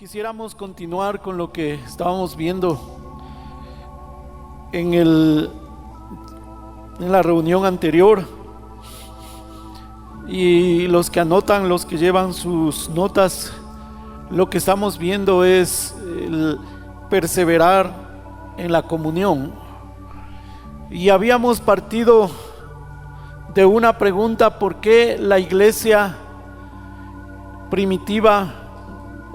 Quisiéramos continuar con lo que estábamos viendo en la reunión anterior. Y los que anotan, los que llevan sus notas, lo que estamos viendo es el perseverar en la comunión. Y habíamos partido de una pregunta: ¿por qué la iglesia primitiva,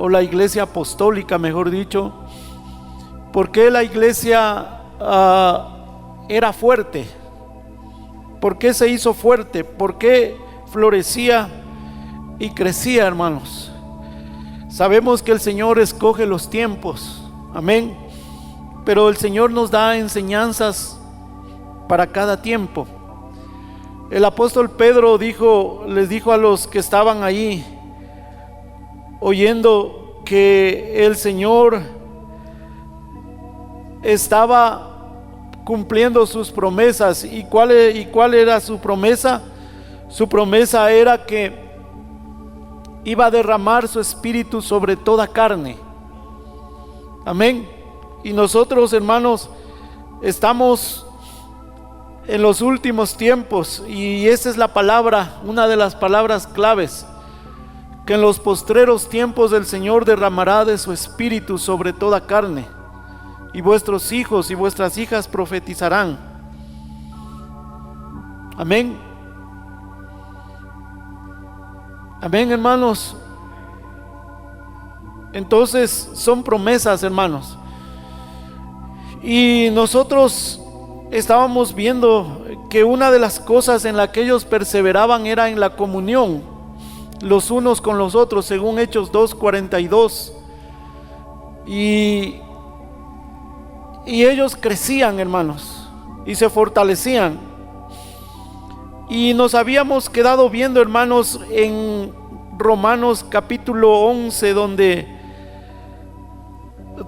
o la iglesia apostólica, mejor dicho, por qué la iglesia era fuerte? ¿Por qué se hizo fuerte? ¿Por qué florecía y crecía, hermanos? Sabemos que el Señor escoge los tiempos, amén, pero el Señor nos da enseñanzas para cada tiempo. El apóstol Pedro les dijo a los que estaban ahí oyendo que el Señor estaba cumpliendo sus promesas. ¿Y cuál era su promesa? Su promesa era que iba a derramar su espíritu sobre toda carne. Amén. Y nosotros, hermanos, estamos en los últimos tiempos, y esa es la palabra, una de las palabras claves: que en los postreros tiempos el Señor derramará de su espíritu sobre toda carne, y vuestros hijos y vuestras hijas profetizarán. Amén. Amén, hermanos. Entonces son promesas, hermanos. Y nosotros estábamos viendo que una de las cosas en la que ellos perseveraban era en la comunión los unos con los otros, según Hechos 2:42. Y ellos crecían, hermanos, y se fortalecían. Y nos habíamos quedado viendo, hermanos, en Romanos capítulo 11,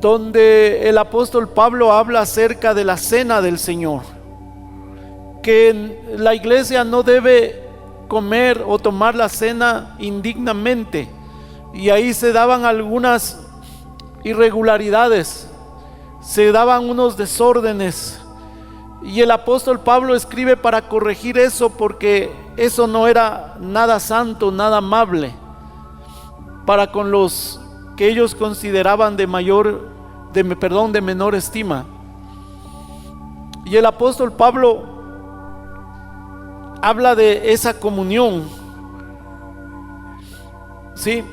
donde el apóstol Pablo habla acerca de la cena del Señor, que la iglesia no debe comer o tomar la cena indignamente. Y ahí se daban algunas irregularidades, se daban unos desórdenes, y el apóstol Pablo escribe para corregir eso, porque eso no era nada santo, nada amable para con los que ellos consideraban de menor estima. Y el apóstol Pablo habla de esa comunión, ¿sí?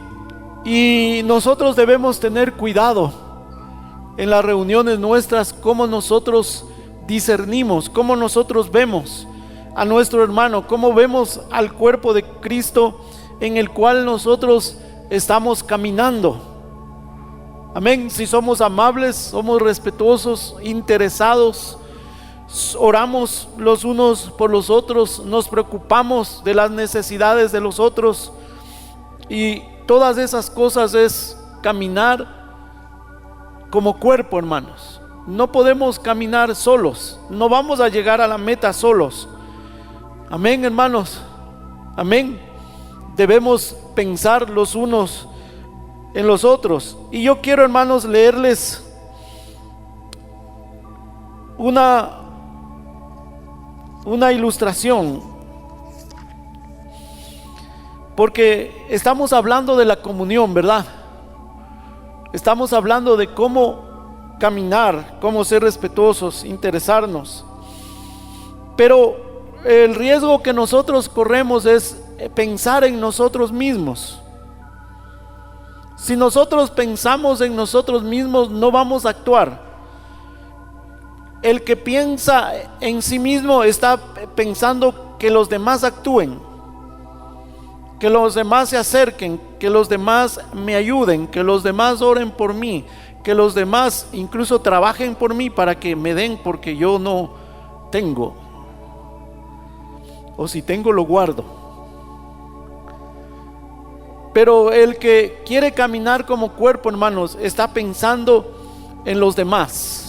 Y nosotros debemos tener cuidado en las reuniones nuestras, cómo nosotros discernimos, cómo nosotros vemos a nuestro hermano, cómo vemos al cuerpo de Cristo en el cual nosotros estamos caminando. Amén. Si somos amables, somos respetuosos, interesados, oramos los unos por los otros, nos preocupamos de las necesidades de los otros, y todas esas cosas es caminar como cuerpo, hermanos. No podemos caminar solos, no vamos a llegar a la meta solos. Amén, hermanos. Amén. Debemos pensar los unos en los otros. Y yo quiero, hermanos, leerles una ilustración, porque estamos hablando de la comunión, ¿verdad? Estamos hablando de cómo caminar, cómo ser respetuosos, interesarnos. Pero el riesgo que nosotros corremos es pensar en nosotros mismos. Si nosotros pensamos en nosotros mismos, no vamos a actuar. El que piensa en sí mismo está pensando que los demás actúen, que los demás se acerquen, que los demás me ayuden, que los demás oren por mí, que los demás incluso trabajen por mí para que me den, porque yo no tengo, o si tengo lo guardo. Pero el que quiere caminar como cuerpo, hermanos, está pensando en los demás,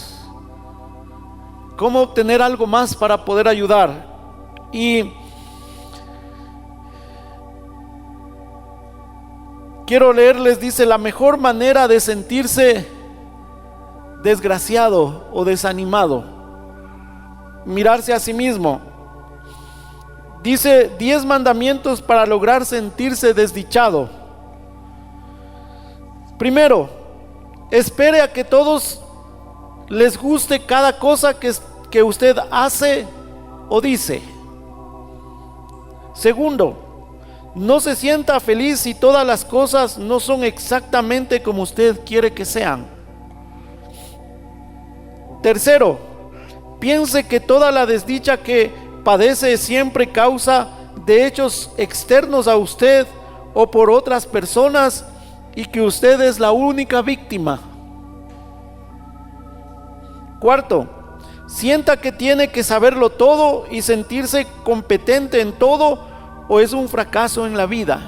cómo obtener algo más para poder ayudar. Y quiero leerles, dice, la mejor manera de sentirse desgraciado o desanimado, mirarse a sí mismo. Dice 10 mandamientos para lograr sentirse desdichado. Primero, espere a que todos les guste cada cosa que usted hace o dice. Segundo, no se sienta feliz si todas las cosas no son exactamente como usted quiere que sean. Tercero, piense que toda la desdicha que padece siempre causa de hechos externos a usted o por otras personas y que usted es la única víctima. Cuarto, sienta que tiene que saberlo todo y sentirse competente en todo o es un fracaso en la vida.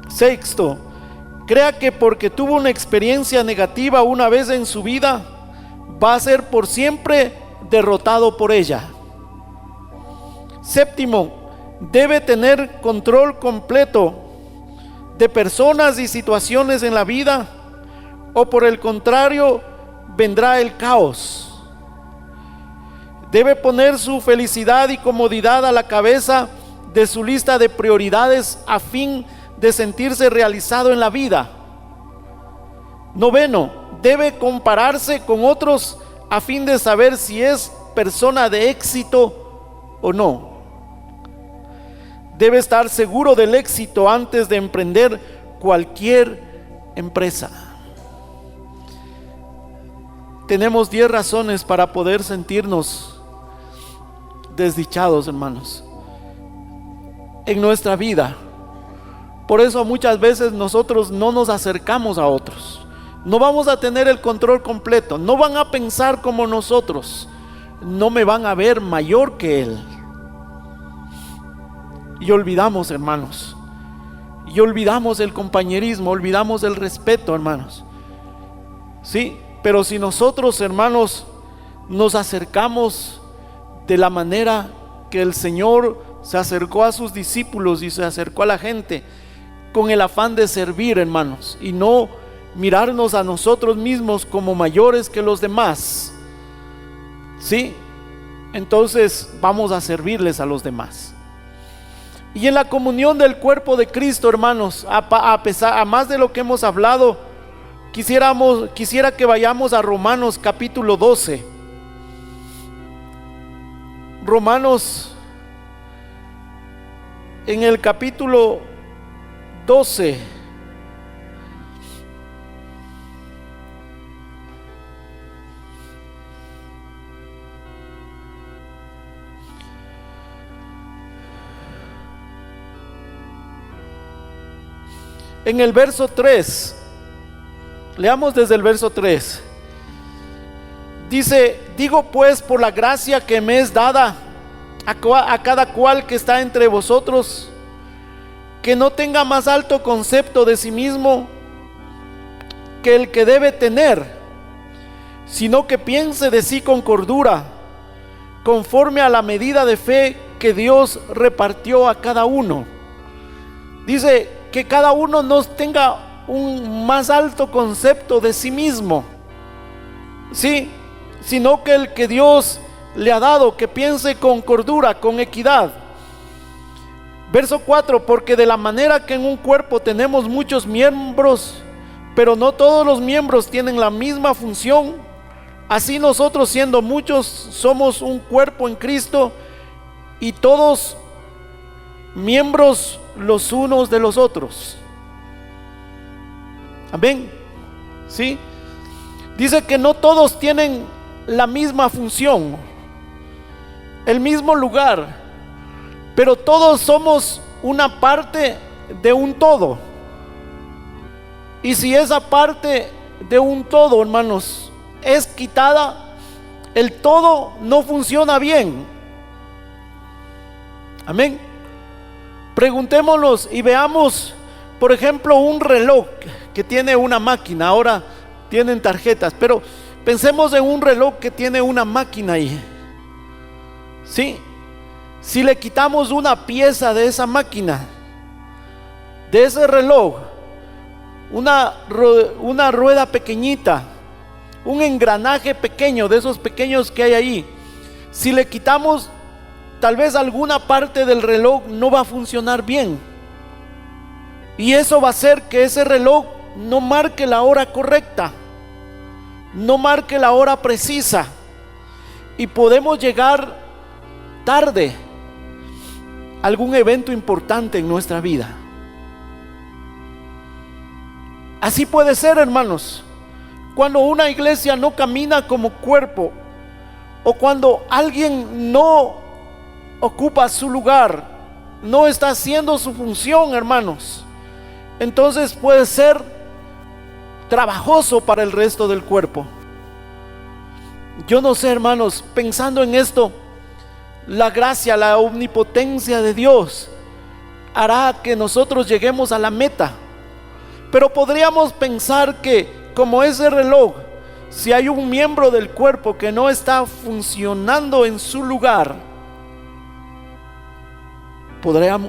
Sexto, crea que porque tuvo una experiencia negativa una vez en su vida, va a ser por siempre derrotado por ella. Séptimo, debe tener control completo de personas y situaciones en la vida, o por el contrario, vendrá el caos. Debe poner su felicidad y comodidad a la cabeza de su lista de prioridades a fin de sentirse realizado en la vida. Noveno, debe compararse con otros a fin de saber si es persona de éxito o no. Debe estar seguro del éxito antes de emprender cualquier empresa. Tenemos 10 razones para poder sentirnos desdichados, hermanos, en nuestra vida. Por eso muchas veces nosotros no nos acercamos a otros. No vamos a tener el control completo. No van a pensar como nosotros. No me van a ver mayor que él. Y olvidamos, hermanos. Y olvidamos el compañerismo, olvidamos el respeto, hermanos. Sí, pero si nosotros, hermanos, nos acercamos de la manera que el Señor se acercó a sus discípulos y se acercó a la gente, con el afán de servir, hermanos, y no mirarnos a nosotros mismos como mayores que los demás, ¿sí? Entonces vamos a servirles a los demás. Y en la comunión del cuerpo de Cristo, hermanos, a más de lo que hemos hablado, quisiera que vayamos a Romanos capítulo 12. Romanos, en el capítulo 12, en el verso 3, leamos desde el verso 3. Dice: digo pues, por la gracia que me es dada a cada cual que está entre vosotros, que no tenga más alto concepto de sí mismo que el que debe tener, sino que piense de sí con cordura, conforme a la medida de fe que Dios repartió a cada uno. Dice que cada uno no tenga un más alto concepto de sí mismo, sí, sino que el que Dios le ha dado, que piense con cordura, con equidad. Verso 4: porque de la manera que en un cuerpo tenemos muchos miembros, pero no todos los miembros tienen la misma función, así nosotros, siendo muchos, somos un cuerpo en Cristo, y todos miembros los unos de los otros. Amén. ¿Sí? Dice que no todos tienen la misma función, el mismo lugar, pero todos somos una parte de un todo. Y si esa parte de un todo, hermanos, es quitada, el todo no funciona bien. Amén. Preguntémonos y veamos, por ejemplo, un reloj que tiene una máquina. Ahora tienen tarjetas, pero pensemos en un reloj que tiene una máquina ahí. Sí. Si le quitamos una pieza de esa máquina, de ese reloj, una rueda pequeñita, un engranaje pequeño, de esos pequeños que hay ahí, si le quitamos tal vez alguna parte del reloj, no va a funcionar bien. Y eso va a hacer que ese reloj no marque la hora correcta, no marque la hora precisa, y podemos llegar tarde a algún evento importante en nuestra vida. Así puede ser, hermanos, cuando una iglesia no camina como cuerpo, o cuando alguien no ocupa su lugar, no está haciendo su función, hermanos. Entonces puede ser trabajoso para el resto del cuerpo. Yo no sé, hermanos, pensando en esto, la gracia, la omnipotencia de Dios hará que nosotros lleguemos a la meta. Pero podríamos pensar que, como ese reloj, si hay un miembro del cuerpo que no está funcionando en su lugar,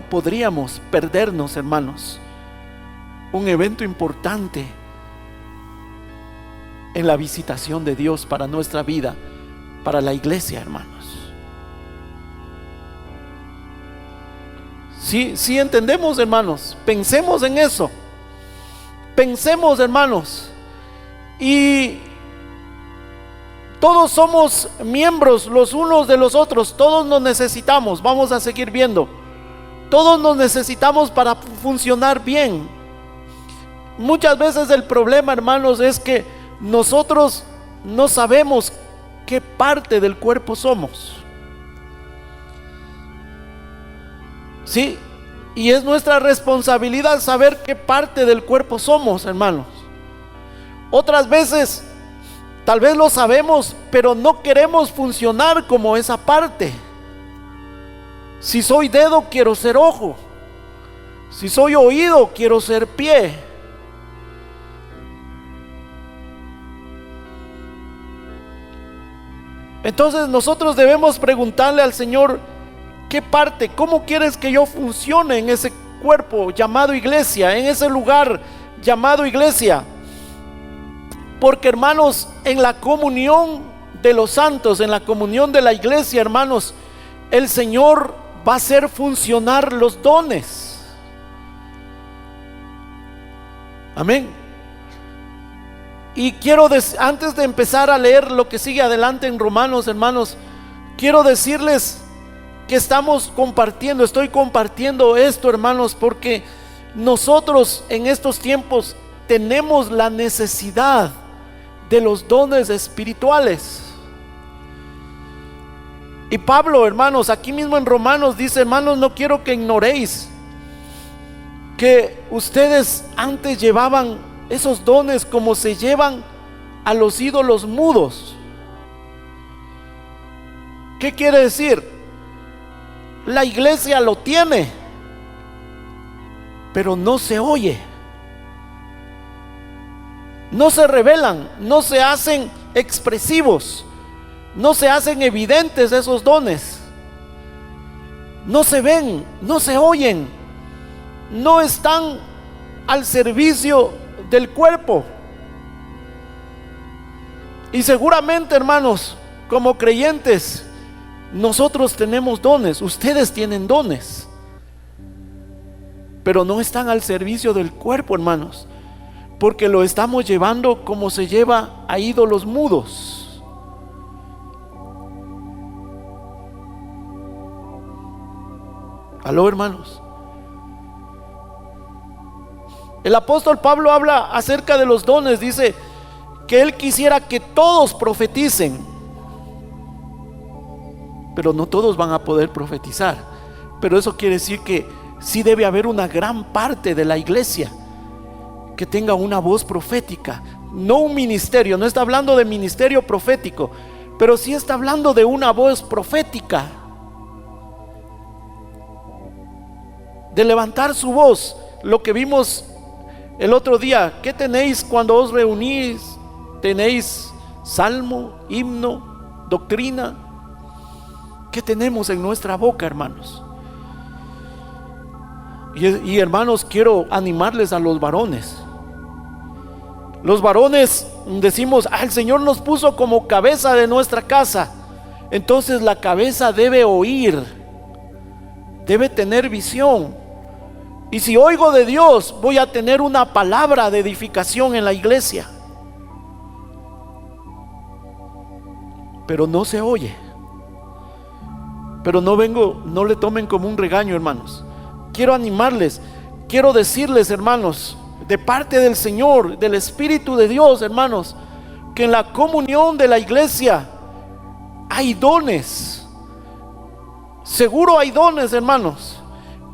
podríamos perdernos, hermanos, un evento importante en la visitación de Dios para nuestra vida, para la iglesia, hermanos. Sí entendemos, hermanos. Pensemos en eso. Pensemos, hermanos. Y todos somos miembros los unos de los otros. Todos nos necesitamos. Vamos a seguir viendo. Todos nos necesitamos para funcionar bien. Muchas veces el problema, hermanos, es que nosotros no sabemos qué parte del cuerpo somos. Sí, y es nuestra responsabilidad saber qué parte del cuerpo somos, hermanos. Otras veces, tal vez lo sabemos, pero no queremos funcionar como esa parte. Si soy dedo, quiero ser ojo. Si soy oído, quiero ser pie. Entonces nosotros debemos preguntarle al Señor, ¿qué parte? ¿Cómo quieres que yo funcione en ese cuerpo llamado iglesia, en ese lugar llamado iglesia? Porque, hermanos, en la comunión de los santos, en la comunión de la iglesia, hermanos, el Señor va a hacer funcionar los dones. Amén. Y quiero antes de empezar a leer lo que sigue adelante en Romanos, hermanos, quiero decirles que estoy compartiendo esto, hermanos, porque nosotros en estos tiempos tenemos la necesidad de los dones espirituales. Y Pablo, hermanos, aquí mismo en Romanos dice: hermanos, no quiero que ignoréis que ustedes antes llevaban esos dones como se llevan a los ídolos mudos. ¿Qué quiere decir? La iglesia lo tiene, pero no se oye, no se revelan, no se hacen expresivos, no se hacen evidentes esos dones, no se ven, no se oyen, no están al servicio del cuerpo. Y seguramente, hermanos, como creyentes, nosotros tenemos dones, ustedes tienen dones, pero no están al servicio del cuerpo, hermanos, porque lo estamos llevando como se lleva a ídolos mudos. ¿Aló, hermanos? El apóstol Pablo habla acerca de los dones. Dice que él quisiera que todos profeticen, pero no todos van a poder profetizar. Pero eso quiere decir que sí debe haber una gran parte de la iglesia que tenga una voz profética. No un ministerio, no está hablando de ministerio profético, pero sí está hablando de una voz profética, de levantar su voz. Lo que vimos el otro día: ¿qué tenéis cuando os reunís? Tenéis salmo, himno, doctrina. ¿Qué tenemos en nuestra boca, hermanos? Y hermanos, quiero animarles a los varones. Los varones decimos, el Señor nos puso como cabeza de nuestra casa. Entonces la cabeza debe oír, debe tener visión. Y si oigo de Dios, voy a tener una palabra de edificación en la iglesia. Pero no se oye. Pero no le tomen como un regaño, hermanos. Quiero animarles, quiero decirles, hermanos, de parte del Señor, del Espíritu de Dios, hermanos, que en la comunión de la iglesia hay dones. Seguro hay dones, hermanos,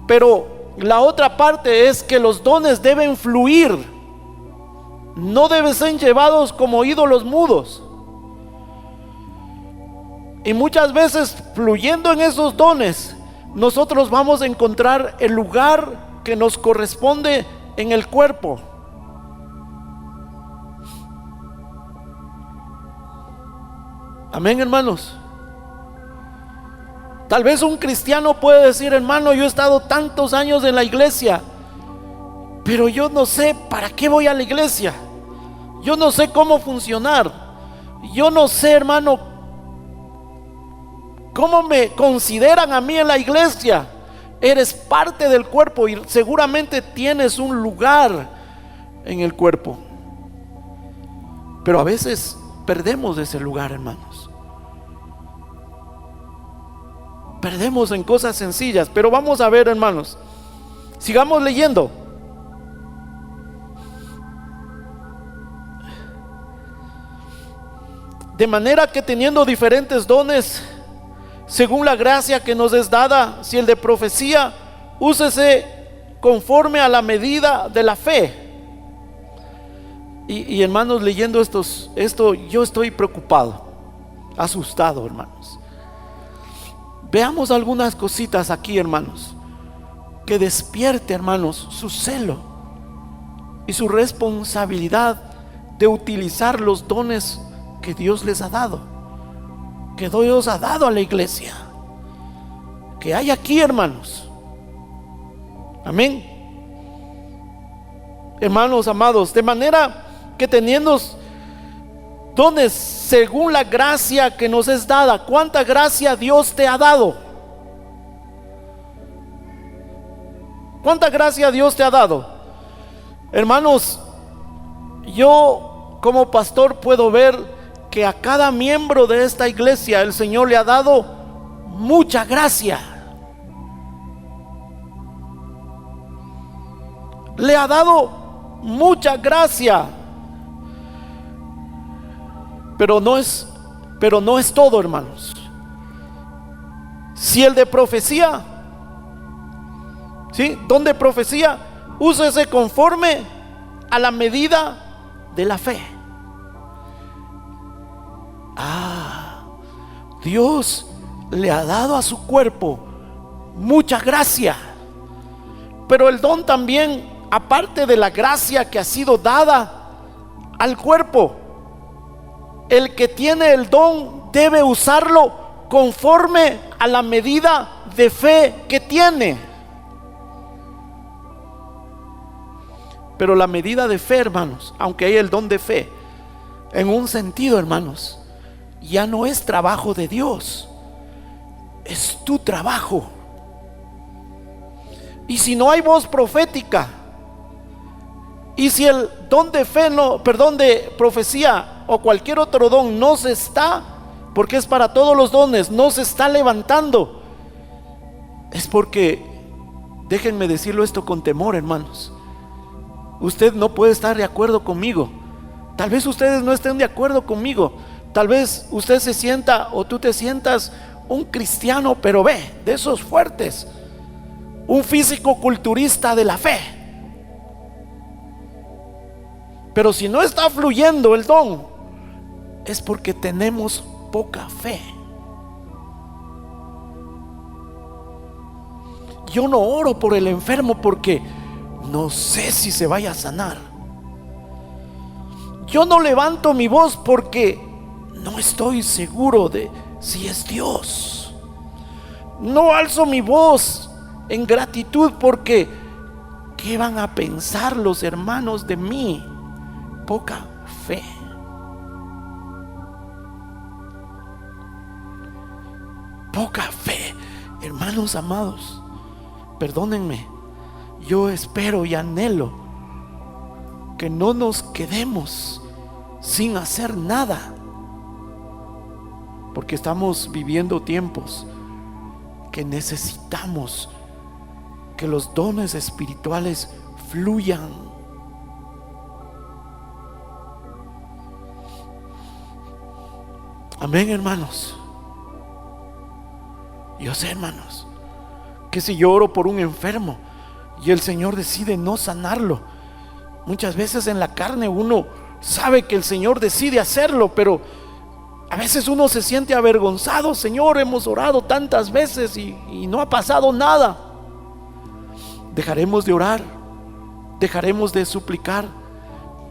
pero la otra parte es que los dones deben fluir, no deben ser llevados como ídolos mudos. Y muchas veces, fluyendo en esos dones, nosotros vamos a encontrar el lugar que nos corresponde en el cuerpo. Amén, hermanos. Tal vez un cristiano puede decir, hermano, yo he estado tantos años en la iglesia, pero yo no sé para qué voy a la iglesia. Yo no sé cómo funcionar. Yo no sé, hermano, cómo me consideran a mí en la iglesia. Eres parte del cuerpo y seguramente tienes un lugar en el cuerpo, pero a veces perdemos ese lugar, hermanos. Perdemos en cosas sencillas. Pero vamos a ver, hermanos, sigamos leyendo. De manera que teniendo diferentes dones, según la gracia que nos es dada, si el de profecía, úsese conforme a la medida de la fe. Y hermanos, leyendo esto, yo estoy preocupado, asustado, hermanos. Veamos algunas cositas aquí, hermanos, que despierte, hermanos, su celo y su responsabilidad de utilizar los dones que Dios les ha dado, que Dios ha dado a la iglesia, que hay aquí, hermanos. Amén. Hermanos amados, de manera que teniendo dones según la gracia que nos es dada. ¿Cuánta gracia Dios te ha dado? ¿Cuánta gracia Dios te ha dado? Hermanos, yo como pastor puedo ver que a cada miembro de esta iglesia el Señor le ha dado mucha gracia. Le ha dado mucha gracia. Pero no es todo, hermanos. Si el de profecía, ¿sí? Don de profecía, úsese conforme a la medida de la fe. Dios le ha dado a su cuerpo mucha gracia. Pero el don también, aparte de la gracia que ha sido dada al cuerpo, el que tiene el don debe usarlo conforme a la medida de fe que tiene. Pero la medida de fe, hermanos, aunque hay el don de fe, en un sentido, hermanos, ya no es trabajo de Dios, es tu trabajo. Y si no hay voz profética, y si el don de fe de profecía o cualquier otro don no se está, porque es para todos los dones, no se está levantando, es porque, déjenme decirlo esto con temor, hermanos, usted no puede estar de acuerdo conmigo. Tal vez ustedes no estén de acuerdo conmigo. Tal vez usted se sienta o tú te sientas un cristiano, pero de esos fuertes, un físico culturista de la fe. Pero si no está fluyendo el don, es porque tenemos poca fe. Yo no oro por el enfermo porque no sé si se vaya a sanar. Yo no levanto mi voz porque no estoy seguro de si es Dios. No alzo mi voz en gratitud porque ¿qué van a pensar los hermanos de mí? Poca fe. Poca fe. Hermanos amados, perdónenme, yo espero y anhelo que no nos quedemos sin hacer nada, porque estamos viviendo tiempos que necesitamos que los dones espirituales fluyan. Amén, hermanos. Yo sé, hermanos, que si yo oro por un enfermo y el Señor decide no sanarlo, muchas veces en la carne uno sabe que el Señor decide hacerlo, pero a veces uno se siente avergonzado. Señor, hemos orado tantas veces y no ha pasado nada. Dejaremos de orar, dejaremos de suplicar,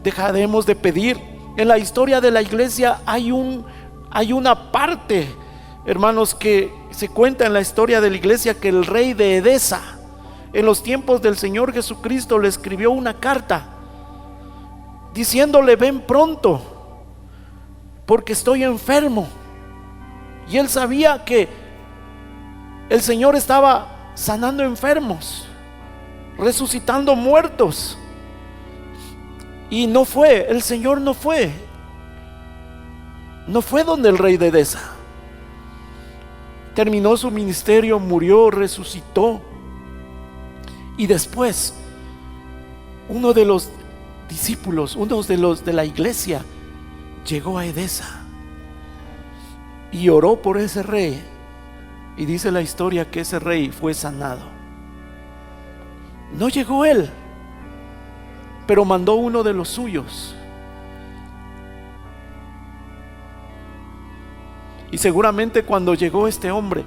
dejaremos de pedir. En la historia de la iglesia hay una parte, hermanos, que se cuenta en la historia de la iglesia, que el rey de Edesa, en los tiempos del Señor Jesucristo, le escribió una carta diciéndole: ven pronto, porque estoy enfermo. Y él sabía que el Señor estaba sanando enfermos, resucitando muertos, y no fue, el Señor no fue donde el rey de Edesa. Terminó su ministerio, murió, resucitó, y después uno de los discípulos, uno de los de la iglesia, llegó a Edesa y oró por ese rey, y dice la historia que ese rey fue sanado. No llegó él, pero mandó uno de los suyos. Y seguramente cuando llegó este hombre,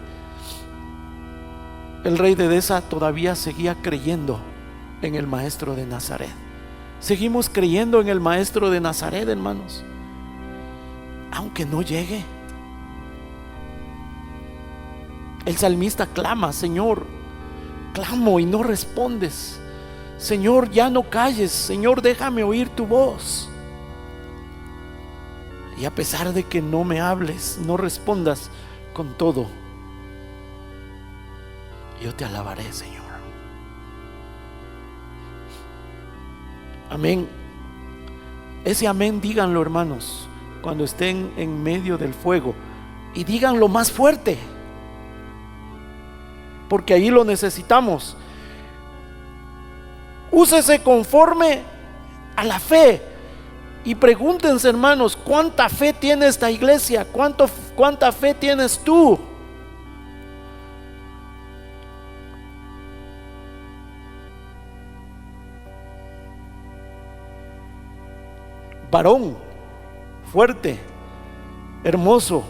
el rey de Edesa todavía seguía creyendo en el maestro de Nazaret. Seguimos creyendo en el maestro de Nazaret, hermanos, aunque no llegue. El salmista clama: Señor, clamo y no respondes. Señor, ya no calles. Señor, déjame oír tu voz. Y a pesar de que no me hables, no respondas, con todo, yo te alabaré, Señor. Amén. Ese amén díganlo, hermanos, cuando estén en medio del fuego, y díganlo más fuerte, porque ahí lo necesitamos. Úsese conforme a la fe. Y pregúntense, hermanos, ¿cuánta fe tiene esta iglesia? ¿Cuánta fe tienes tú? Varón fuerte, hermoso,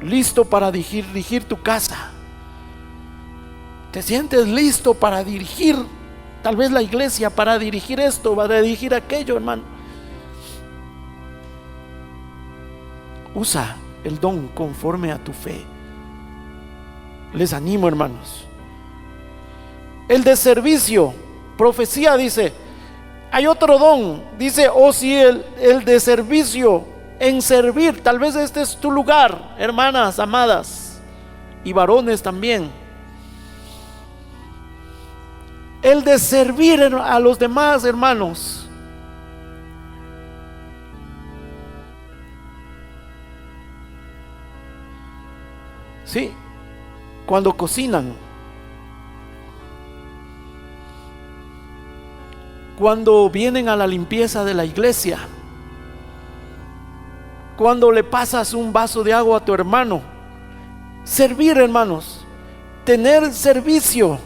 listo para dirigir tu casa. ¿Te sientes listo para dirigir tal vez la iglesia, para dirigir esto, para dirigir aquello, hermano? Usa el don conforme a tu fe. Les animo, hermanos. El de servicio, profecía, dice. Hay otro don, dice: oh sí, el de servicio, en servir. Tal vez este es tu lugar, hermanas amadas, y varones también. El de servir a los demás, hermanos. Sí, cuando cocinan, cuando vienen a la limpieza de la iglesia, cuando le pasas un vaso de agua a tu hermano. Servir, hermanos, tener servicio.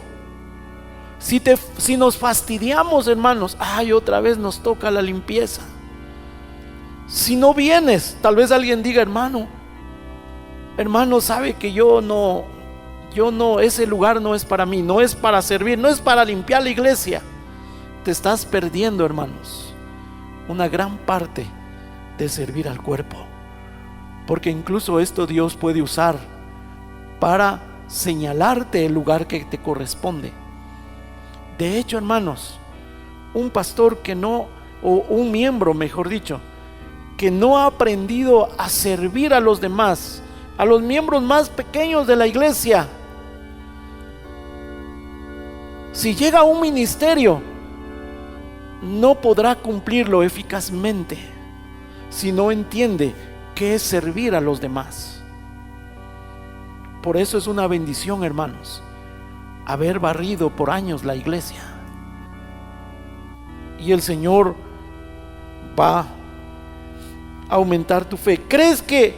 Si nos fastidiamos, hermanos, otra vez nos toca la limpieza. Si no vienes, tal vez alguien diga: hermano, sabe que yo no, ese lugar no es para mí, no es para servir, no es para limpiar la iglesia. Te estás perdiendo, hermanos, una gran parte de servir al cuerpo, porque incluso esto Dios puede usar para señalarte el lugar que te corresponde. De hecho, hermanos, un pastor que no, o un miembro, mejor dicho, que no ha aprendido a servir a los demás, a los miembros más pequeños de la iglesia, si llega a un ministerio, no podrá cumplirlo eficazmente si no entiende qué es servir a los demás. Por eso es una bendición, hermanos, haber barrido por años la iglesia. Y el Señor va a aumentar tu fe. ¿Crees que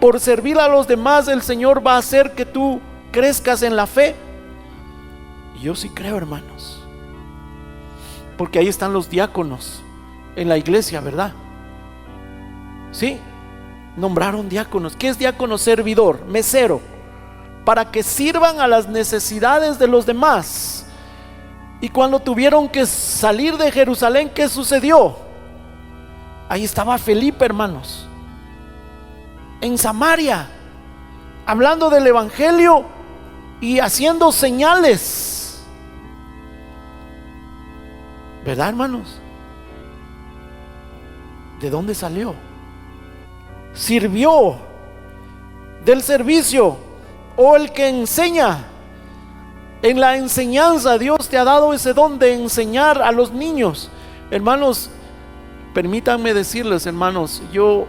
por servir a los demás el Señor va a hacer que tú crezcas en la fe? Yo sí creo, hermanos, porque ahí están los diáconos en la iglesia, ¿verdad? Sí, nombraron diáconos. ¿Qué es diácono? Servidor, mesero, para que sirvan a las necesidades de los demás. Y cuando tuvieron que salir de Jerusalén, ¿qué sucedió? Ahí estaba Felipe, hermanos, en Samaria, hablando del evangelio y haciendo señales. ¿Verdad, hermanos? ¿De dónde salió? Sirvió. Del servicio, o el que enseña. En la enseñanza, Dios te ha dado ese don de enseñar a los niños. Hermanos, permítanme decirles, hermanos, yo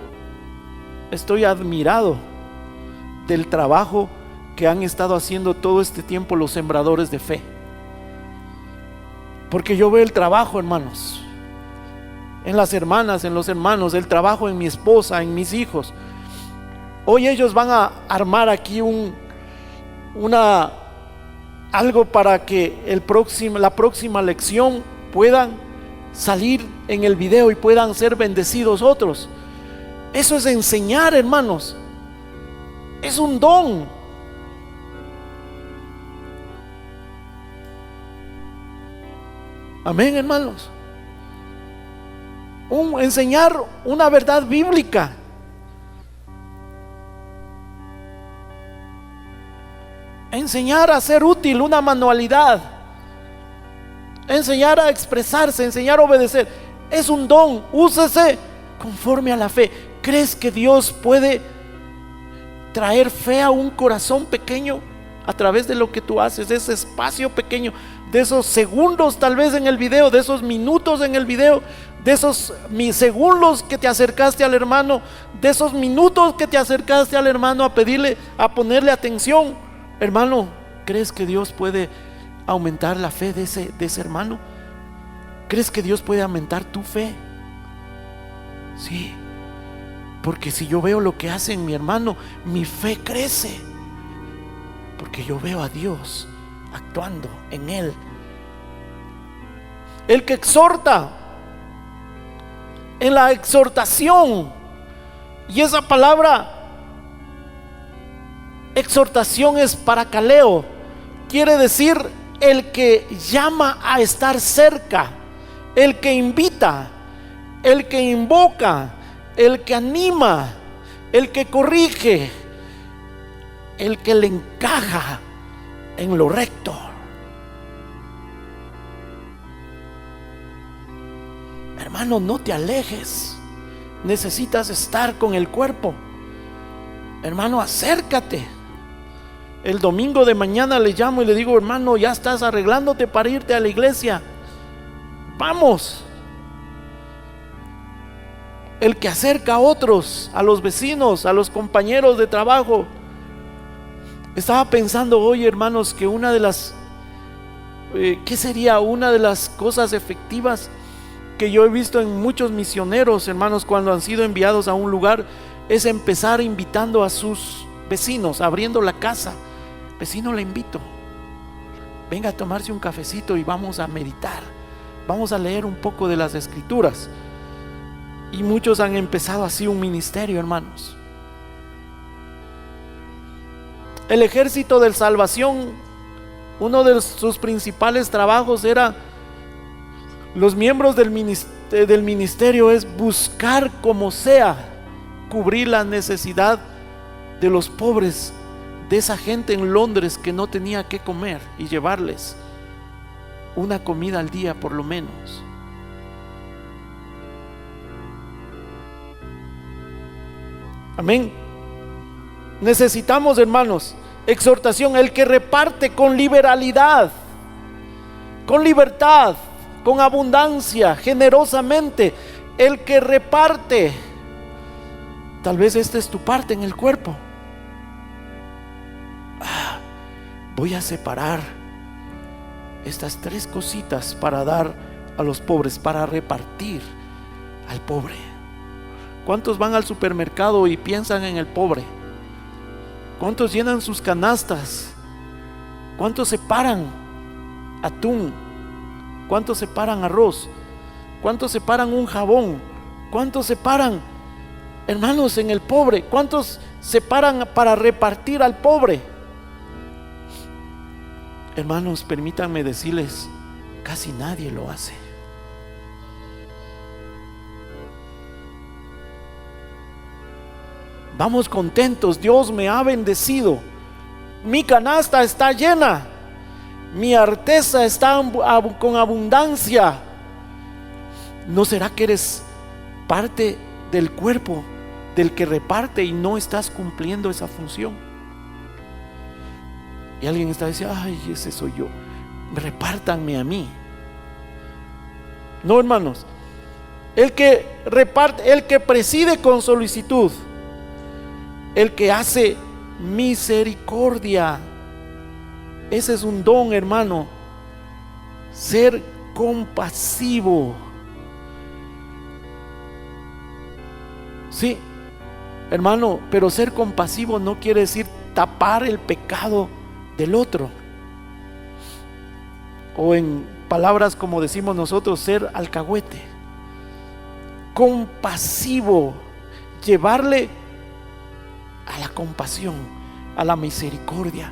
estoy admirado del trabajo que han estado haciendo todo este tiempo los sembradores de fe. Porque yo veo el trabajo, hermanos, en las hermanas, en los hermanos, el trabajo en mi esposa, en mis hijos. Hoy ellos van a armar aquí algo para que la próxima lección puedan salir en el video y puedan ser bendecidos otros. Eso es enseñar, hermanos. Es un don. Amén, hermanos. Enseñar una verdad bíblica. Enseñar a ser útil, una manualidad. Enseñar a expresarse, enseñar a obedecer. Es un don, úsese conforme a la fe. ¿Crees que Dios puede traer fe a un corazón pequeño a través de lo que tú haces, de ese espacio pequeño, de esos segundos tal vez en el video, de esos minutos en el video, de esos segundos que te acercaste al hermano, de esos minutos que te acercaste al hermano a pedirle, a ponerle atención? Hermano, ¿crees que Dios puede aumentar la fe de ese hermano? ¿Crees que Dios puede aumentar tu fe? Sí, porque si yo veo lo que hace en mi hermano, mi fe crece, porque yo veo a Dios actuando en él. El que exhorta, en la exhortación, y esa palabra exhortación es paracaleo, quiere decir el que llama a estar cerca, el que invita, el que invoca, el que anima, el que corrige, el que le encaja en lo recto. Hermano, no te alejes, necesitas estar con el cuerpo. Hermano, acércate. El domingo de mañana le llamo y le digo: hermano, ya estás arreglándote para irte a la iglesia, vamos. El que acerca a otros, a los vecinos, a los compañeros de trabajo. Estaba pensando hoy, hermanos, que una de las ¿qué sería una de las cosas efectivas que yo he visto en muchos misioneros, hermanos, cuando han sido enviados a un lugar? Es empezar invitando a sus vecinos, abriendo la casa. Vecino, le invito, venga a tomarse un cafecito y vamos a meditar, vamos a leer un poco de las escrituras. Y muchos han empezado así un ministerio, hermanos. El Ejército de Salvación, uno de sus principales trabajos era, los miembros del ministerio, es buscar como sea cubrir la necesidad de los pobres de esa gente en Londres que no tenía que comer y llevarles una comida al día por lo menos. Amén. Necesitamos, hermanos, exhortación. El que reparte con liberalidad, con libertad, con abundancia, generosamente. El que reparte. Tal vez esta es tu parte en el cuerpo. Voy a separar estas 3 cositas para dar a los pobres, para repartir al pobre. ¿Cuántos van al supermercado y piensan en el pobre? ¿Cuántos llenan sus canastas? ¿Cuántos separan atún? ¿Cuántos separan arroz? ¿Cuántos separan un jabón? ¿Cuántos separan, hermanos, en el pobre? ¿Cuántos separan para repartir al pobre? Hermanos, permítanme decirles, casi nadie lo hace. Vamos contentos, Dios me ha bendecido, mi canasta está llena, mi arteza está con abundancia. ¿No será que eres parte del cuerpo del que reparte y no estás cumpliendo esa función? Y alguien está diciendo, ay, ese soy yo, repártanme a mí. No, hermanos, el que reparte, el que preside con solicitud, el que hace misericordia, ese es un don, hermano. Ser compasivo. Sí, hermano, pero ser compasivo no quiere decir tapar el pecado del otro, o en palabras como decimos nosotros, ser alcahuete. Compasivo, llevarle a la compasión, a la misericordia.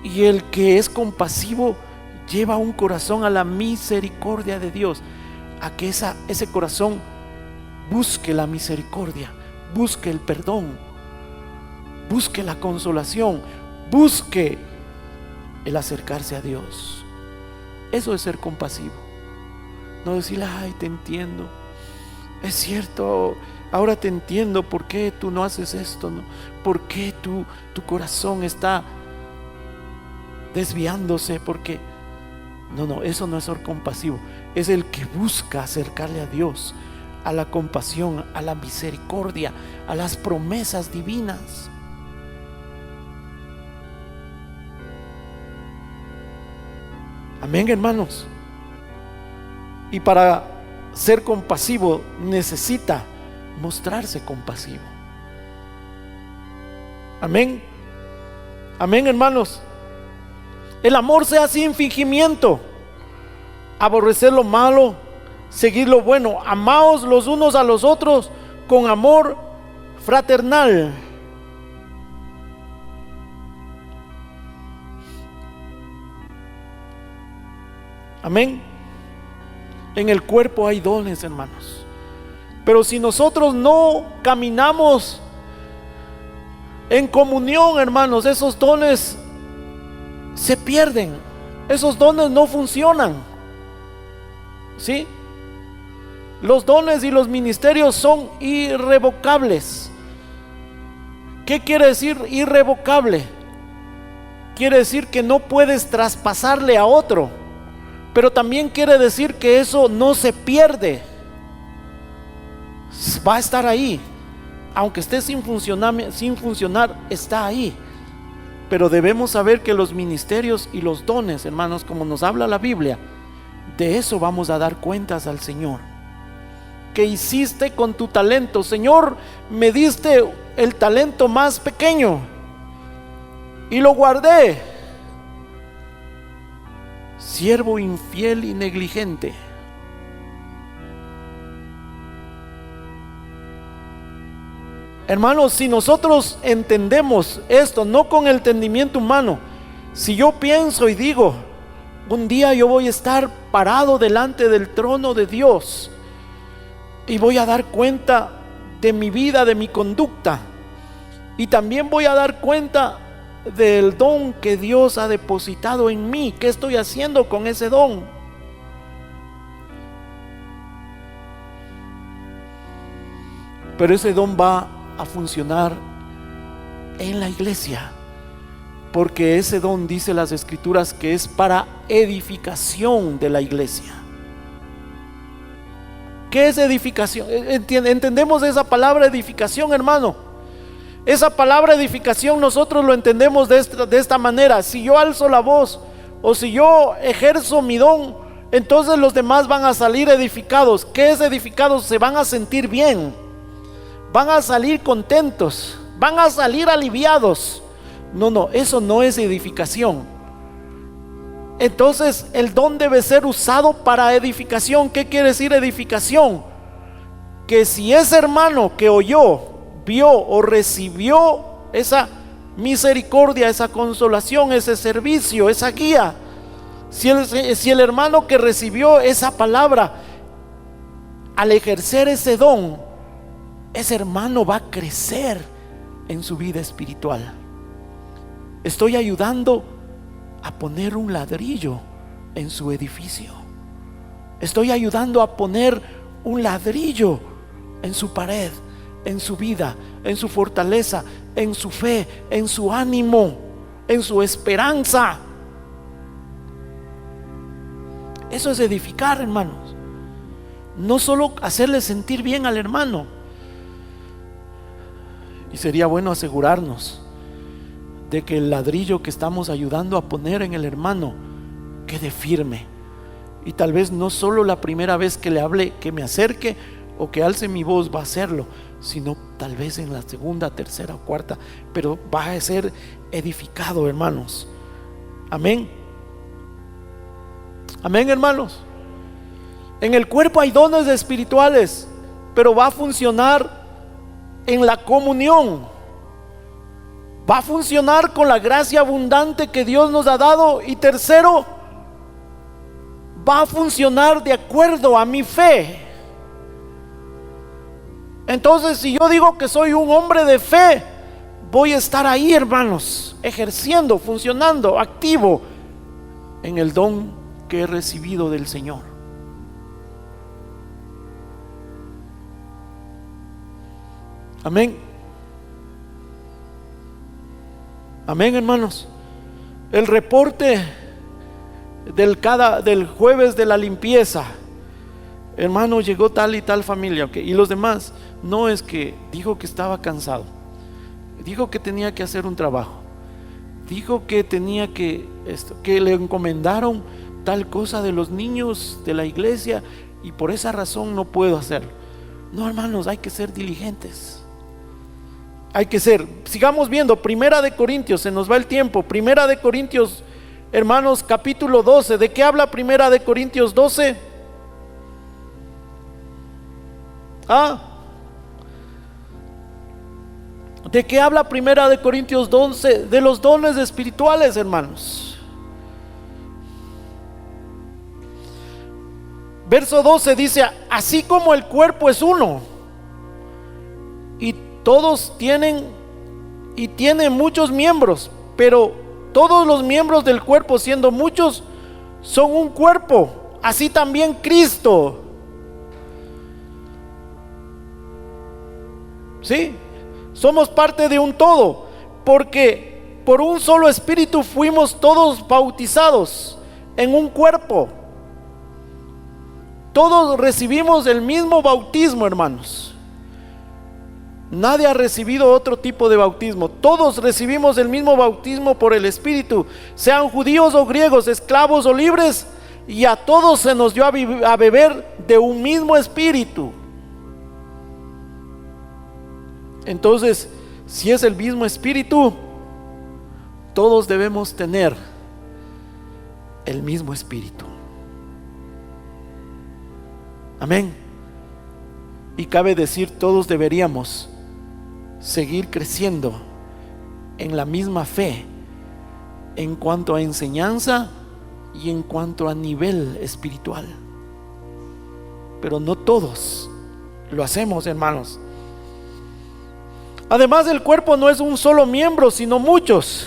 Y el que es compasivo lleva un corazón a la misericordia de Dios, a que ese corazón busque la misericordia, busque el perdón, busque la consolación, busque el acercarse a Dios. Eso es ser compasivo. No decirle, ay, te entiendo, es cierto, ahora te entiendo por qué tú no haces esto, ¿no? ¿Por qué tu corazón está desviándose? Porque no, eso no es ser compasivo. Es el que busca acercarle a Dios, a la compasión, a la misericordia, a las promesas divinas. Amén, hermanos. Y para ser compasivo necesita mostrarse compasivo. Amén. Amén, hermanos. El amor sea sin fingimiento, aborrecer lo malo, seguir lo bueno. Amaos los unos a los otros con amor fraternal. Amén. En el cuerpo hay dones, hermanos, pero si nosotros no caminamos en comunión, hermanos, esos dones se pierden, esos dones no funcionan. ¿Sí? Los dones y los ministerios son irrevocables. ¿Qué quiere decir irrevocable? Quiere decir que no puedes traspasarle a otro, pero también quiere decir que eso no se pierde, va a estar ahí, aunque esté sin funcionar, está ahí. Pero debemos saber que los ministerios y los dones, hermanos, como nos habla la Biblia, de eso vamos a dar cuentas al Señor. ¿Qué hiciste con tu talento? Señor, me diste el talento más pequeño y lo guardé. Siervo infiel y negligente. Hermanos, si nosotros entendemos esto, no con el entendimiento humano, si yo pienso y digo, un día yo voy a estar parado delante del trono de Dios y voy a dar cuenta de mi vida, de mi conducta, y también voy a dar cuenta del don que Dios ha depositado en mí. ¿Qué estoy haciendo con ese don? Pero ese don va a funcionar en la iglesia, porque ese don, dice las Escrituras, que es para edificación de la iglesia. ¿Qué es edificación? ¿Entendemos esa palabra edificación, hermano? Esa palabra edificación nosotros lo entendemos de esta manera. Si yo alzo la voz o si yo ejerzo mi don, entonces los demás van a salir edificados. ¿Qué es edificados? Se van a sentir bien, van a salir contentos, van a salir aliviados. No, eso no es edificación. Entonces el don debe ser usado para edificación. ¿Qué quiere decir edificación? Que si ese hermano que oyó, vio o recibió esa misericordia, esa consolación, ese servicio, esa guía, si el hermano que recibió esa palabra, al ejercer ese don, ese hermano va a crecer en su vida espiritual. Estoy ayudando a poner un ladrillo en su edificio. Estoy ayudando a poner un ladrillo en su pared, en su vida, en su fortaleza, en su fe, en su ánimo, en su esperanza. Eso es edificar, hermanos. No solo hacerle sentir bien al hermano. Y sería bueno asegurarnos de que el ladrillo que estamos ayudando a poner en el hermano quede firme. Y tal vez no solo la primera vez que le hable, que me acerque o que alce mi voz va a hacerlo, sino tal vez en la segunda, tercera o cuarta, pero va a ser edificado, hermanos. Amén. Amén, hermanos. En el cuerpo hay dones espirituales, pero va a funcionar en la comunión. Va a funcionar con la gracia abundante que Dios nos ha dado. Y tercero, va a funcionar de acuerdo a mi fe. Entonces, si yo digo que soy un hombre de fe, voy a estar ahí, hermanos, ejerciendo, funcionando, activo en el don que he recibido del Señor. Amén. Amén, hermanos. El reporte del jueves de la limpieza, hermano, llegó tal y tal familia, okay. Y los demás, no es que dijo que estaba cansado, dijo que tenía que hacer un trabajo, dijo que tenía que le encomendaron tal cosa de los niños de la iglesia y por esa razón no puedo hacerlo. No, hermanos, hay que ser diligentes. Hay que ser, sigamos viendo, Primera de Corintios, se nos va el tiempo. Primera de Corintios, hermanos, capítulo 12. ¿De qué habla Primera de Corintios 12? ¿De qué habla Primera de Corintios 12? De los dones espirituales, hermanos. Verso 12 dice: así como el cuerpo es uno y todos tienen muchos miembros, pero todos los miembros del cuerpo, siendo muchos, son un cuerpo. Así también Cristo. ¿Sí? Somos parte de un todo, porque por un solo espíritu fuimos todos bautizados en un cuerpo. Todos recibimos el mismo bautismo, hermanos. Nadie ha recibido otro tipo de bautismo. Todos recibimos el mismo bautismo por el Espíritu, sean judíos o griegos, esclavos o libres, y a todos se nos dio a beber de un mismo Espíritu. Entonces, si es el mismo Espíritu, todos debemos tener el mismo Espíritu. Amén. Y cabe decir, todos deberíamos seguir creciendo en la misma fe en cuanto a enseñanza y en cuanto a nivel espiritual. Pero no todos lo hacemos, hermanos. Además, el cuerpo no es un solo miembro, sino muchos.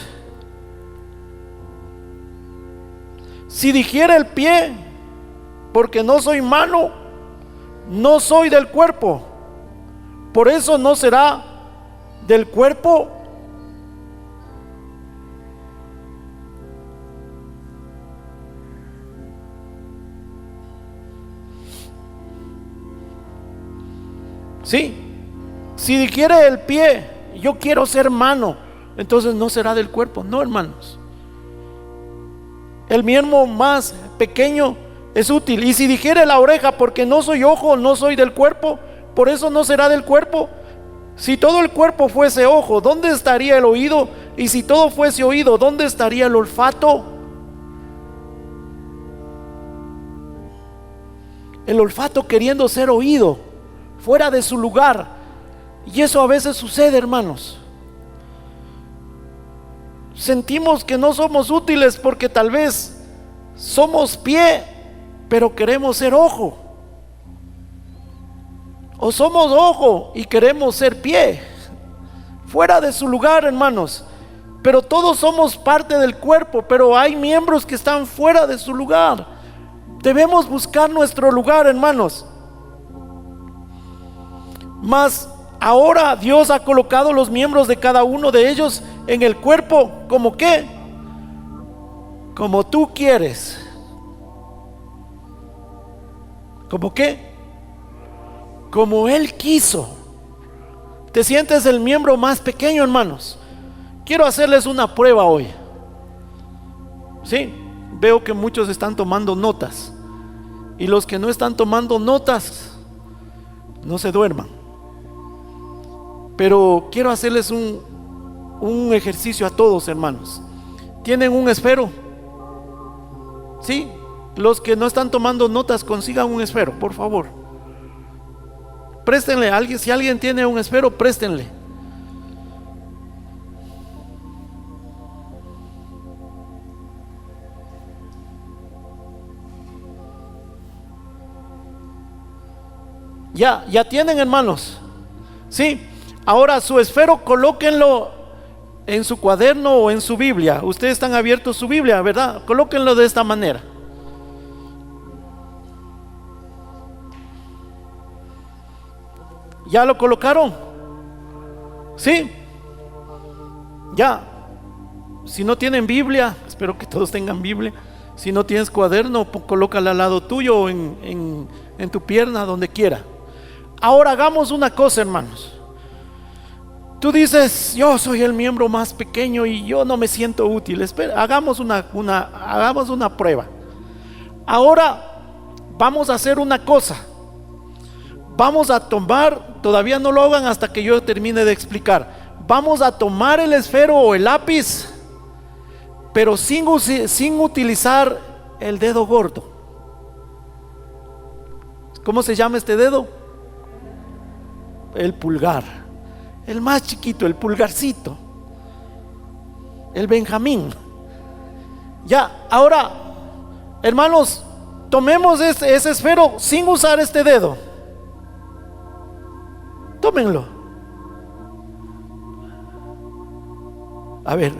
Si dijera el pie, porque no soy mano, no soy del cuerpo, por eso no será del cuerpo. Sí, si dijere el pie, yo quiero ser mano, entonces no será del cuerpo. No, hermanos. El miembro más pequeño es útil. Y si dijere la oreja, porque no soy ojo, no soy del cuerpo, por eso no será del cuerpo. Si todo el cuerpo fuese ojo, ¿dónde estaría el oído? Y si todo fuese oído, ¿dónde estaría el olfato? El olfato queriendo ser oído, fuera de su lugar. Y eso a veces sucede, hermanos. Sentimos que no somos útiles porque tal vez somos pie, pero queremos ser ojo. O somos ojo y queremos ser pie. Fuera de su lugar, hermanos. Pero todos somos parte del cuerpo, pero hay miembros que están fuera de su lugar. Debemos buscar nuestro lugar, hermanos. Mas ahora Dios ha colocado los miembros de cada uno de ellos en el cuerpo, ¿como qué? Como tú quieres. ¿Cómo qué? Como Él quiso. ¿Te sientes el miembro más pequeño, hermanos? Quiero hacerles una prueba hoy. Sí, veo que muchos están tomando notas. Y los que no están tomando notas, no se duerman. Pero quiero hacerles un ejercicio a todos, hermanos. ¿Tienen un esfero? Sí, los que no están tomando notas, consigan un esfero, por favor. Préstenle a alguien, si alguien tiene un esfero, préstenle. Ya tienen, hermanos. Sí, ahora su esfero colóquenlo en su cuaderno o en su Biblia. Ustedes están abiertos su Biblia, ¿verdad? Colóquenlo de esta manera. ¿Ya lo colocaron? ¿Sí? Ya. Si no tienen Biblia, espero que todos tengan Biblia. Si no tienes cuaderno, colócala al lado tuyo o en tu pierna, donde quiera. Ahora hagamos una cosa, hermanos. Tú dices, yo soy el miembro más pequeño y yo no me siento útil. Espera, hagamos una prueba. Ahora vamos a hacer una cosa. Vamos a tomar, todavía no lo hagan hasta que yo termine de explicar. Vamos a tomar el esfero o el lápiz, pero sin utilizar el dedo gordo. ¿Cómo se llama este dedo? El pulgar. El más chiquito, el pulgarcito. El Benjamín. Ya, ahora, hermanos, tomemos ese esfero sin usar este dedo. Tómenlo. A ver,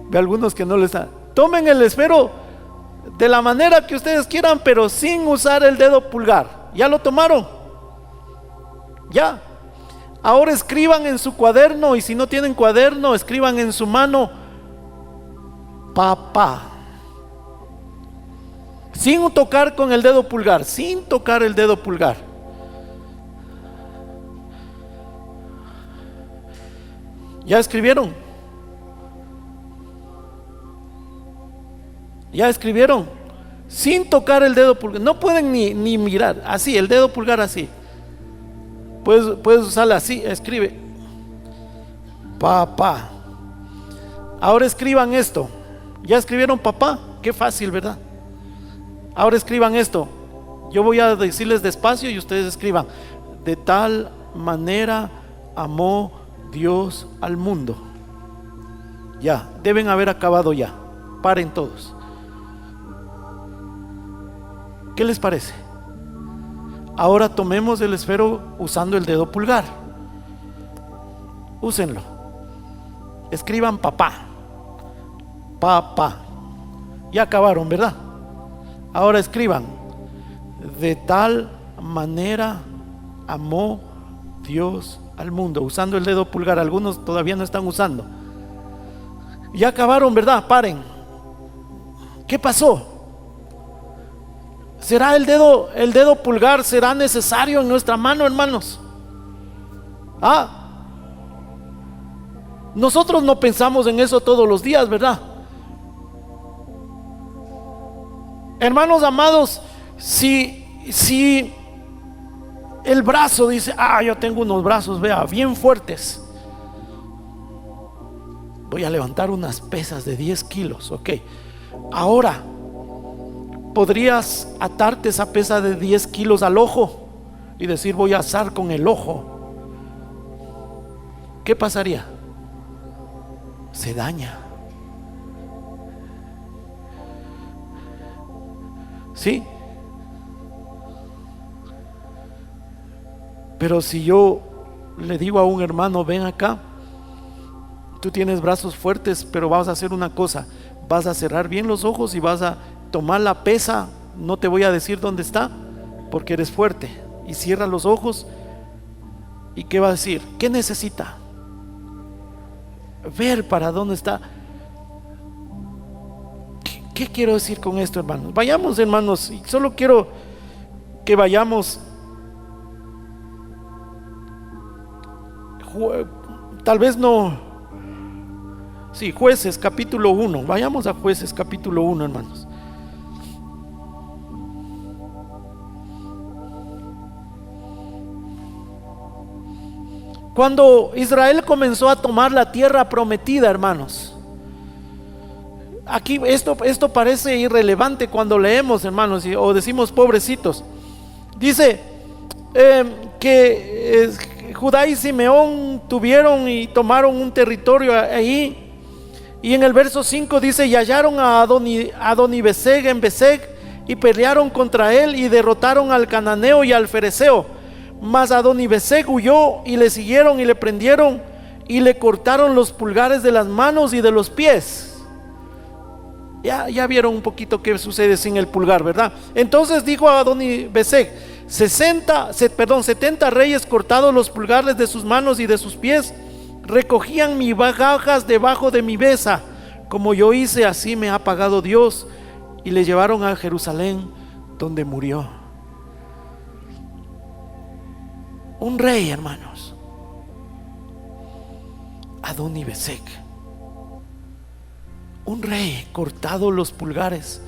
ve algunos que no les da. Tomen el esfero de la manera que ustedes quieran, pero sin usar el dedo pulgar. ¿Ya lo tomaron? Ya. Ahora escriban en su cuaderno, y si no tienen cuaderno, escriban en su mano papá. Sin tocar con el dedo pulgar, sin tocar el dedo pulgar. ¿Ya escribieron? ¿Ya escribieron? Sin tocar el dedo pulgar. No pueden ni mirar. Así, el dedo pulgar así. Puedes usarla así. Escribe papá. Ahora escriban esto. ¿Ya escribieron papá? Qué fácil, ¿verdad? Ahora escriban esto. Yo voy a decirles despacio y ustedes escriban: de tal manera amó Dios al mundo. Ya, deben haber acabado ya. Paren todos. ¿Qué les parece? Ahora tomemos el esfero usando el dedo pulgar. Úsenlo. Escriban papá. Papá. Ya acabaron, ¿verdad? Ahora escriban: de tal manera amó Dios al mundo, usando el dedo pulgar. Algunos todavía no están usando. Ya acabaron, ¿verdad? Paren. ¿Qué pasó? ¿Será el dedo pulgar será necesario en nuestra mano, hermanos? Nosotros no pensamos en eso todos los días, ¿verdad? Hermanos amados, si el brazo dice: yo tengo unos brazos, vea, bien fuertes, voy a levantar unas pesas de 10 kilos, ok. Ahora, podrías atarte esa pesa de 10 kilos al ojo y decir: voy a asar con el ojo. ¿Qué pasaría? Se daña. ¿Sí? Pero si yo le digo a un hermano: ven acá, tú tienes brazos fuertes, pero vas a hacer una cosa, vas a cerrar bien los ojos y vas a tomar la pesa, no te voy a decir dónde está porque eres fuerte, y cierra los ojos. ¿Y qué va a decir? ¿Qué necesita? Ver para dónde está. ¿Qué quiero decir con esto, hermanos? Vayamos, hermanos, y solo quiero que vayamos, tal vez no, sí, Jueces capítulo 1. Vayamos a Jueces capítulo 1, hermanos. Cuando Israel comenzó a tomar la tierra prometida, hermanos, aquí esto parece irrelevante cuando leemos, hermanos, o decimos pobrecitos. Dice que Judá y Simeón tuvieron y tomaron un territorio ahí. Y en el verso 5 dice: y hallaron a Adonibeseg en Beseg, y pelearon contra él, y derrotaron al cananeo y al fereceo. Mas Adonibeseg huyó, y le siguieron y le prendieron, y le cortaron los pulgares de las manos y de los pies. Ya vieron un poquito qué sucede sin el pulgar, ¿verdad? Entonces dijo a Adonibeseg: 70 reyes cortados los pulgares de sus manos y de sus pies recogían mis bagajas debajo de mi besa. Como yo hice, así me ha pagado Dios. Y le llevaron a Jerusalén, donde murió. Un rey, hermanos, Adonibeseg, un rey cortado los pulgares,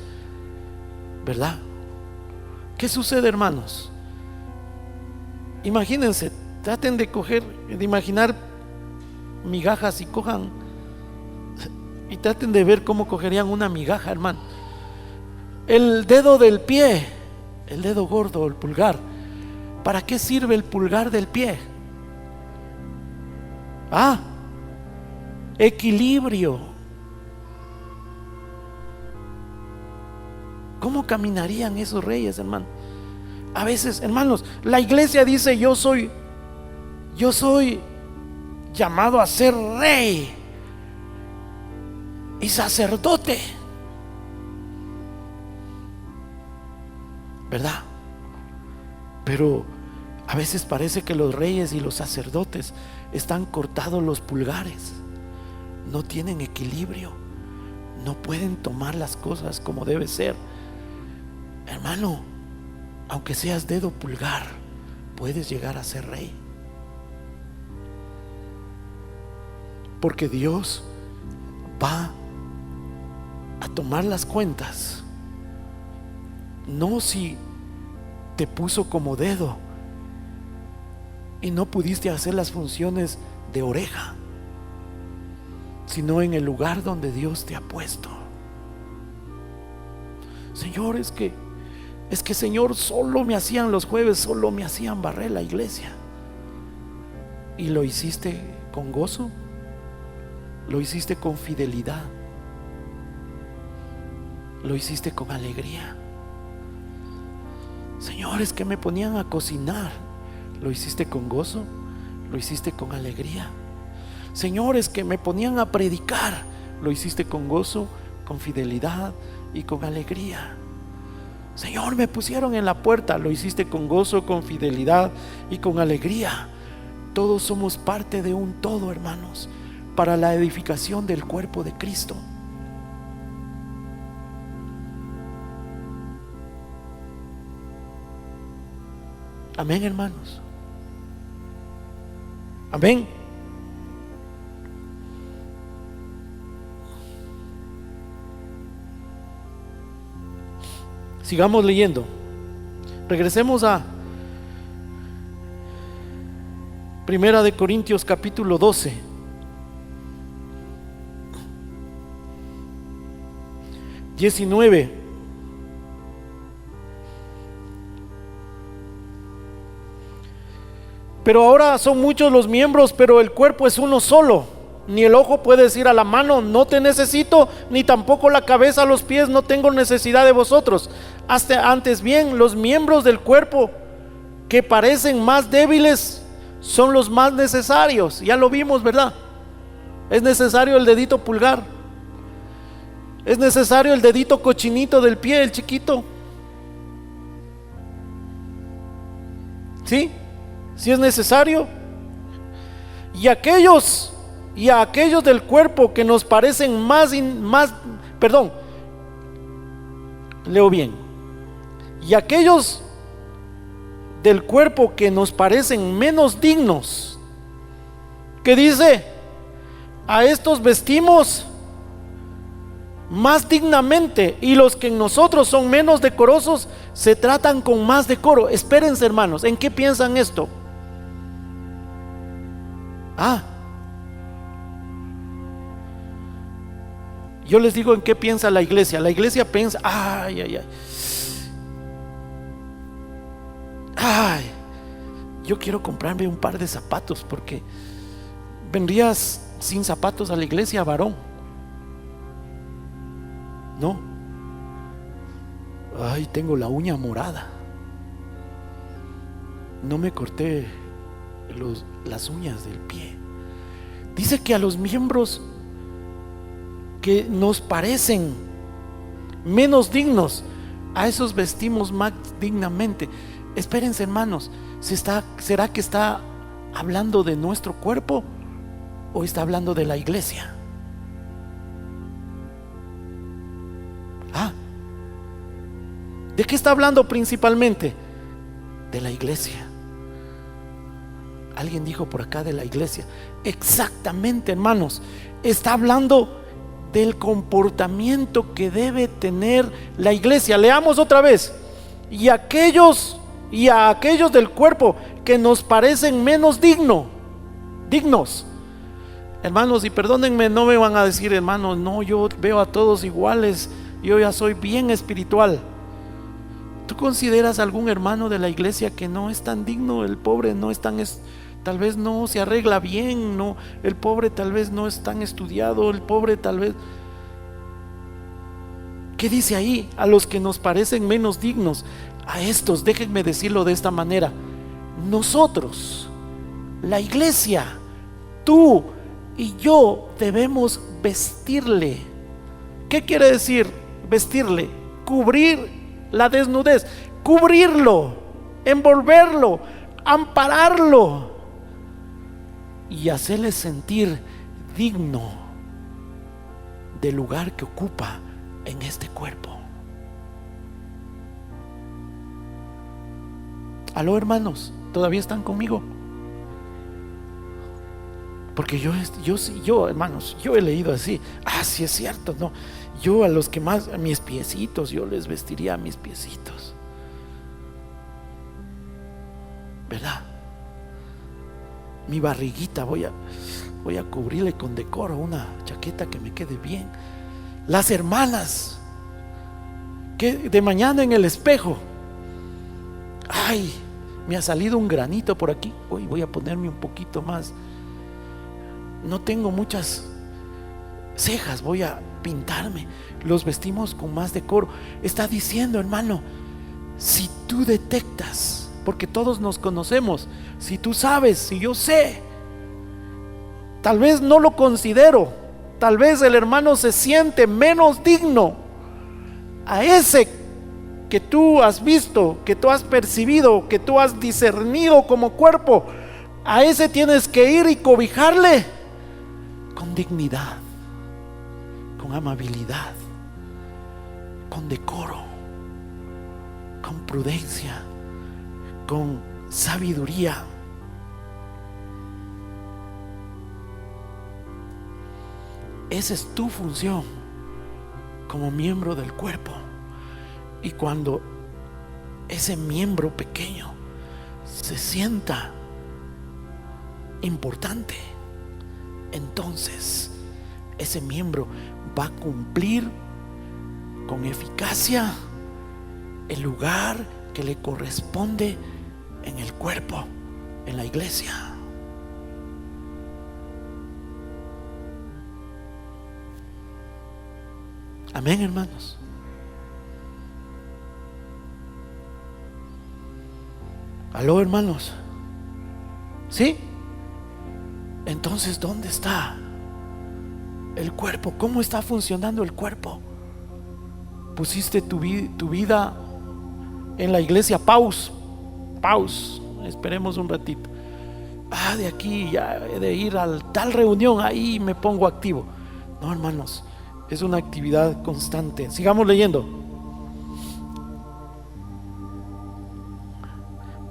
¿verdad? ¿Qué sucede, hermanos? Imagínense, traten de imaginar migajas y cojan y traten de ver cómo cogerían una migaja, hermano. El dedo del pie, el dedo gordo, el pulgar. ¿Para qué sirve el pulgar del pie? Equilibrio. ¿Cómo caminarían esos reyes, hermano? A veces, hermanos, la iglesia dice: yo soy llamado a ser rey y sacerdote, ¿verdad? Pero a veces parece que los reyes y los sacerdotes están cortados los pulgares, no tienen equilibrio, no pueden tomar las cosas como debe ser. Hermano, aunque seas dedo pulgar, puedes llegar a ser rey, porque Dios va a tomar las cuentas, no si te puso como dedo y no pudiste hacer las funciones de oreja, sino en el lugar donde Dios te ha puesto. Señor, es que Señor, solo me hacían los jueves, solo me hacían barrer la iglesia. ¿Y lo hiciste con gozo? ¿Lo hiciste con fidelidad? ¿Lo hiciste con alegría? Señor, es que me ponían a cocinar. ¿Lo hiciste con gozo? ¿Lo hiciste con alegría? Señor, es que me ponían a predicar. ¿Lo hiciste con gozo, con fidelidad y con alegría. Señor, me pusieron en la puerta. Lo hiciste con gozo, con fidelidad y con alegría. Todos somos parte de un todo, hermanos, para la edificación del cuerpo de Cristo. Amén, hermanos. Amén. Sigamos leyendo. Regresemos a Primera de Corintios capítulo 12. Pero ahora son muchos los miembros, pero el cuerpo es uno solo. Ni el ojo puede decir a la mano, no te necesito, ni tampoco la cabeza a los pies, no tengo necesidad de vosotros. Hasta antes bien, los miembros del cuerpo que parecen más débiles son los más necesarios. Ya lo vimos, ¿verdad? Es necesario el dedito pulgar, es necesario el dedito cochinito del pie, el chiquito. ¿Sí? Si es necesario. Y a aquellos del cuerpo que nos parecen leo bien. Y aquellos del cuerpo que nos parecen menos dignos, que dice, a estos vestimos más dignamente, y los que en nosotros son menos decorosos se tratan con más decoro. Espérense, hermanos, ¿en qué piensan esto? Yo les digo en qué piensa la iglesia. La iglesia piensa, yo quiero comprarme un par de zapatos, porque vendrías sin zapatos a la iglesia, varón. No. Tengo la uña morada, no me corté las uñas del pie. Dice que a los miembros que nos parecen menos dignos, a esos vestimos más dignamente. Espérense, hermanos, ¿será que está hablando de nuestro cuerpo o está hablando de la iglesia? ¿De qué está hablando principalmente? De la iglesia. Alguien dijo por acá de la iglesia. Exactamente, hermanos. Está hablando del comportamiento que debe tener la iglesia. Leamos otra vez. Y a aquellos del cuerpo que nos parecen menos dignos. Hermanos, y perdónenme, no me van a decir, hermanos, no, yo veo a todos iguales, yo ya soy bien espiritual. ¿Tú consideras algún hermano de la iglesia que no es tan digno? El pobre no es tan, tal vez no se arregla bien, no, el pobre tal vez no es tan estudiado, el pobre tal vez. ¿Qué dice ahí? A los que nos parecen menos dignos, a estos, déjenme decirlo de esta manera, nosotros, la iglesia, tú y yo debemos vestirle. ¿Qué quiere decir vestirle? Cubrir la desnudez, cubrirlo, envolverlo, ampararlo y hacerle sentir digno del lugar que ocupa en este cuerpo. ¿Aló, hermanos? ¿Todavía están conmigo? Porque yo, hermanos, yo he leído así. Sí es cierto, no. Yo a los que más, a mis piecitos, yo les vestiría a mis piecitos, ¿verdad? Mi barriguita voy a cubrirle con decoro, una chaqueta que me quede bien. Las hermanas, que de mañana en el espejo, me ha salido un granito por aquí, hoy voy a ponerme un poquito más. No tengo muchas cejas, voy a pintarme. Los vestimos con más decoro. Está diciendo, hermano, si tú detectas, porque todos nos conocemos, si tú sabes, si yo sé, tal vez no lo considero, tal vez el hermano se siente menos digno a ese que tú has visto, que tú has percibido, que tú has discernido como cuerpo, a ese tienes que ir y cobijarle con dignidad, con amabilidad, con decoro, con prudencia, con sabiduría. Esa es tu función como miembro del cuerpo. Y cuando ese miembro pequeño se sienta importante, entonces ese miembro va a cumplir con eficacia el lugar que le corresponde en el cuerpo, en la iglesia. Amén, hermanos. Aló, hermanos. ¿Sí? Entonces, ¿dónde está el cuerpo? ¿Cómo está funcionando el cuerpo? Pusiste tu vida en la iglesia. Pause. Esperemos un ratito. De aquí ya he de ir a tal reunión, ahí me pongo activo. No, hermanos, es una actividad constante. Sigamos leyendo.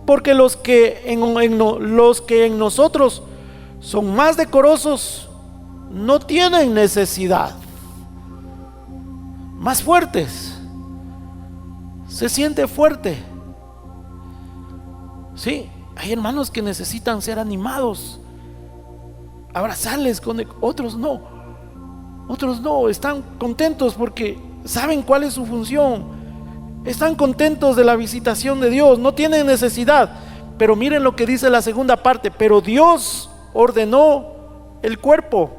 Porque los que en nosotros son más decorosos no tienen necesidad. Más fuertes. Se siente fuerte. Sí, hay hermanos que necesitan ser animados, abrazarles, otros no. Otros no, están contentos porque saben cuál es su función. Están contentos de la visitación de Dios, no tienen necesidad. Pero miren lo que dice la segunda parte. Pero Dios ordenó el cuerpo.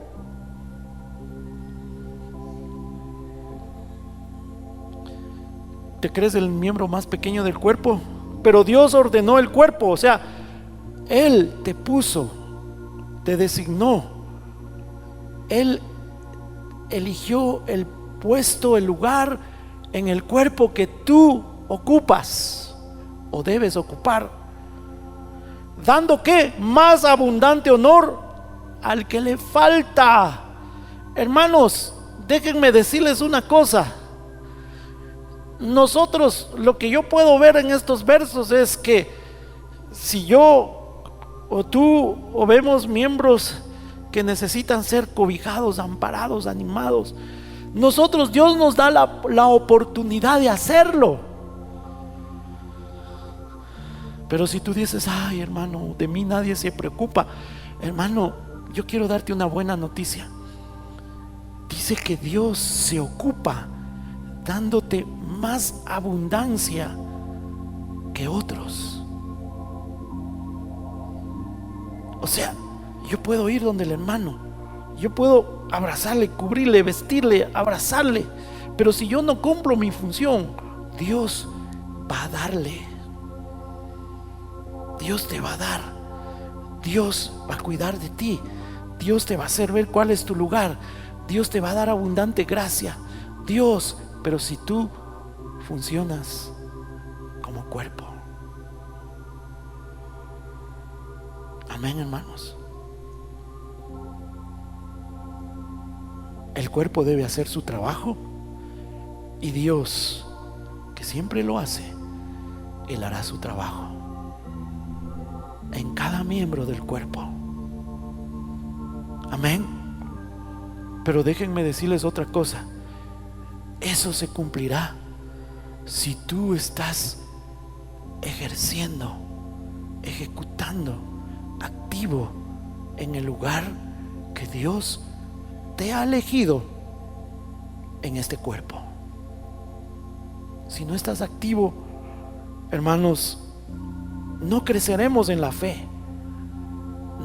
¿Te crees el miembro más pequeño del cuerpo? Pero Dios ordenó el cuerpo. O sea, Él te puso, te designó. Él eligió el puesto, el lugar en el cuerpo que tú ocupas o debes ocupar, dando ¿qué? Más abundante honor al que le falta. Hermanos, déjenme decirles una cosa. Nosotros, lo que yo puedo ver en estos versos es que si yo o tú o vemos miembros que necesitan ser cobijados, amparados, animados, nosotros, Dios nos da la oportunidad de hacerlo. Pero si tú dices, ay, hermano, de mí nadie se preocupa, hermano, yo quiero darte una buena noticia. Dice que Dios se ocupa dándote más abundancia que otros. O sea, yo puedo ir donde el hermano, yo puedo abrazarle, cubrirle, vestirle, abrazarle, pero si yo no cumplo mi función, Dios va a darle. Dios te va a dar. Dios va a cuidar de ti. Dios te va a hacer ver cuál es tu lugar. Dios te va a dar abundante gracia. Dios, pero si tú funcionas como cuerpo. Amén, hermanos. El cuerpo debe hacer su trabajo y Dios, que siempre lo hace, Él hará su trabajo en cada miembro del cuerpo. Amén. Pero déjenme decirles otra cosa. Eso se cumplirá si tú estás ejerciendo, ejecutando, activo en el lugar que Dios te ha elegido en este cuerpo. Si no estás activo, hermanos, no creceremos en la fe.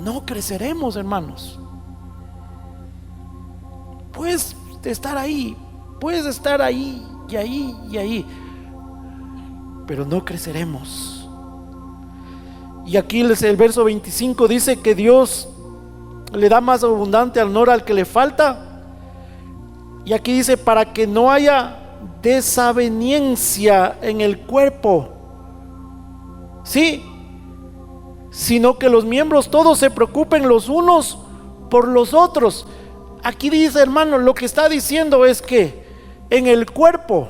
No creceremos, hermanos. Puedes estar ahí y ahí, pero no creceremos. Y aquí el verso 25 dice que Dios le da más abundante honor al que le falta. Y aquí dice, para que no haya desaveniencia en el cuerpo. Sí, sino que los miembros todos se preocupen los unos por los otros. Aquí dice, hermano, lo que está diciendo es que en el cuerpo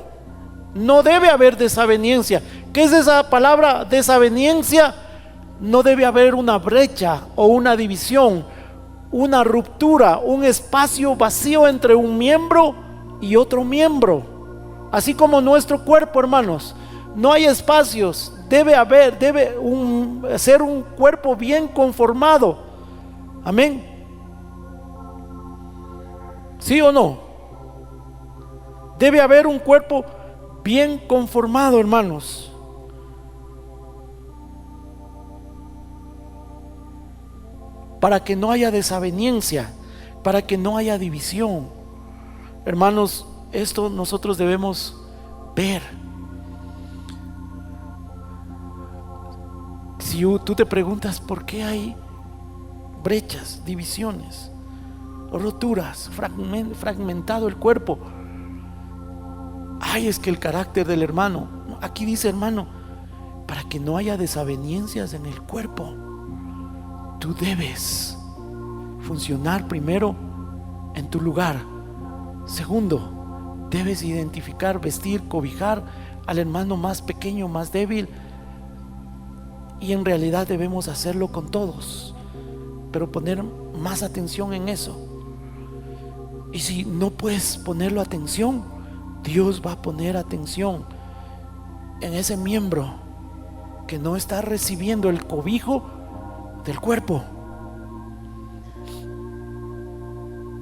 no debe haber desaveniencia. ¿Qué es esa palabra desaveniencia? No debe haber una brecha o una división, una ruptura, un espacio vacío entre un miembro y otro miembro. Así como nuestro cuerpo, hermanos, no hay espacios. Debe ser un cuerpo bien conformado. Amén. ¿Sí o no? Debe haber un cuerpo bien conformado, hermanos. Para que no haya desaveniencia, para que no haya división. Hermanos, esto nosotros debemos ver. Si tú te preguntas por qué hay brechas, divisiones, roturas, fragmentado el cuerpo, ay, es que el carácter del hermano. Aquí dice, hermano, para que no haya desavenencias en el cuerpo, tú debes funcionar primero en tu lugar. Segundo, debes identificar, vestir, cobijar al hermano más pequeño, más débil. Y en realidad debemos hacerlo con todos, pero poner más atención en eso. Y si no puedes ponerlo atención, Dios va a poner atención en ese miembro que no está recibiendo el cobijo del cuerpo.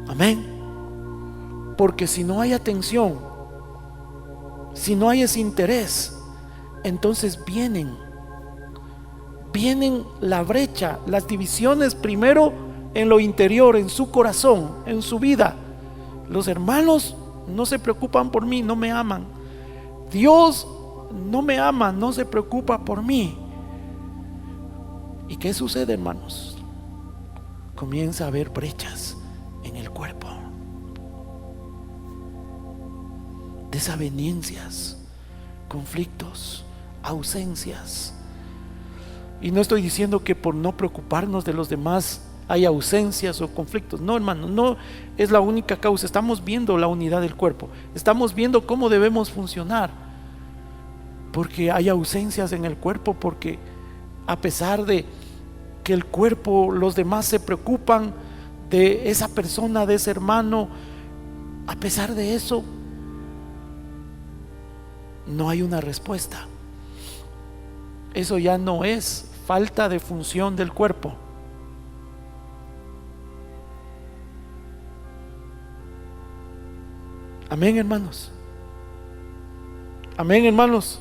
Amén. Porque si no hay atención, si no hay ese interés, entonces vienen la brecha, las divisiones primero en lo interior, en su corazón, en su vida. Los hermanos no se preocupan por mí, no me aman. Dios no me ama, no se preocupa por mí. ¿Y qué sucede, hermanos? Comienza a haber brechas en el cuerpo, desavenencias, conflictos, ausencias. Y no estoy diciendo que por no preocuparnos de los demás hay ausencias o conflictos. No, hermano, no es la única causa. Estamos viendo la unidad del cuerpo, estamos viendo cómo debemos funcionar. Porque hay ausencias en el cuerpo, porque a pesar de que el cuerpo, los demás se preocupan de esa persona, de ese hermano, a pesar de eso, no hay una respuesta. Eso ya no es falta de función del cuerpo. Amén, hermanos. Amén, hermanos.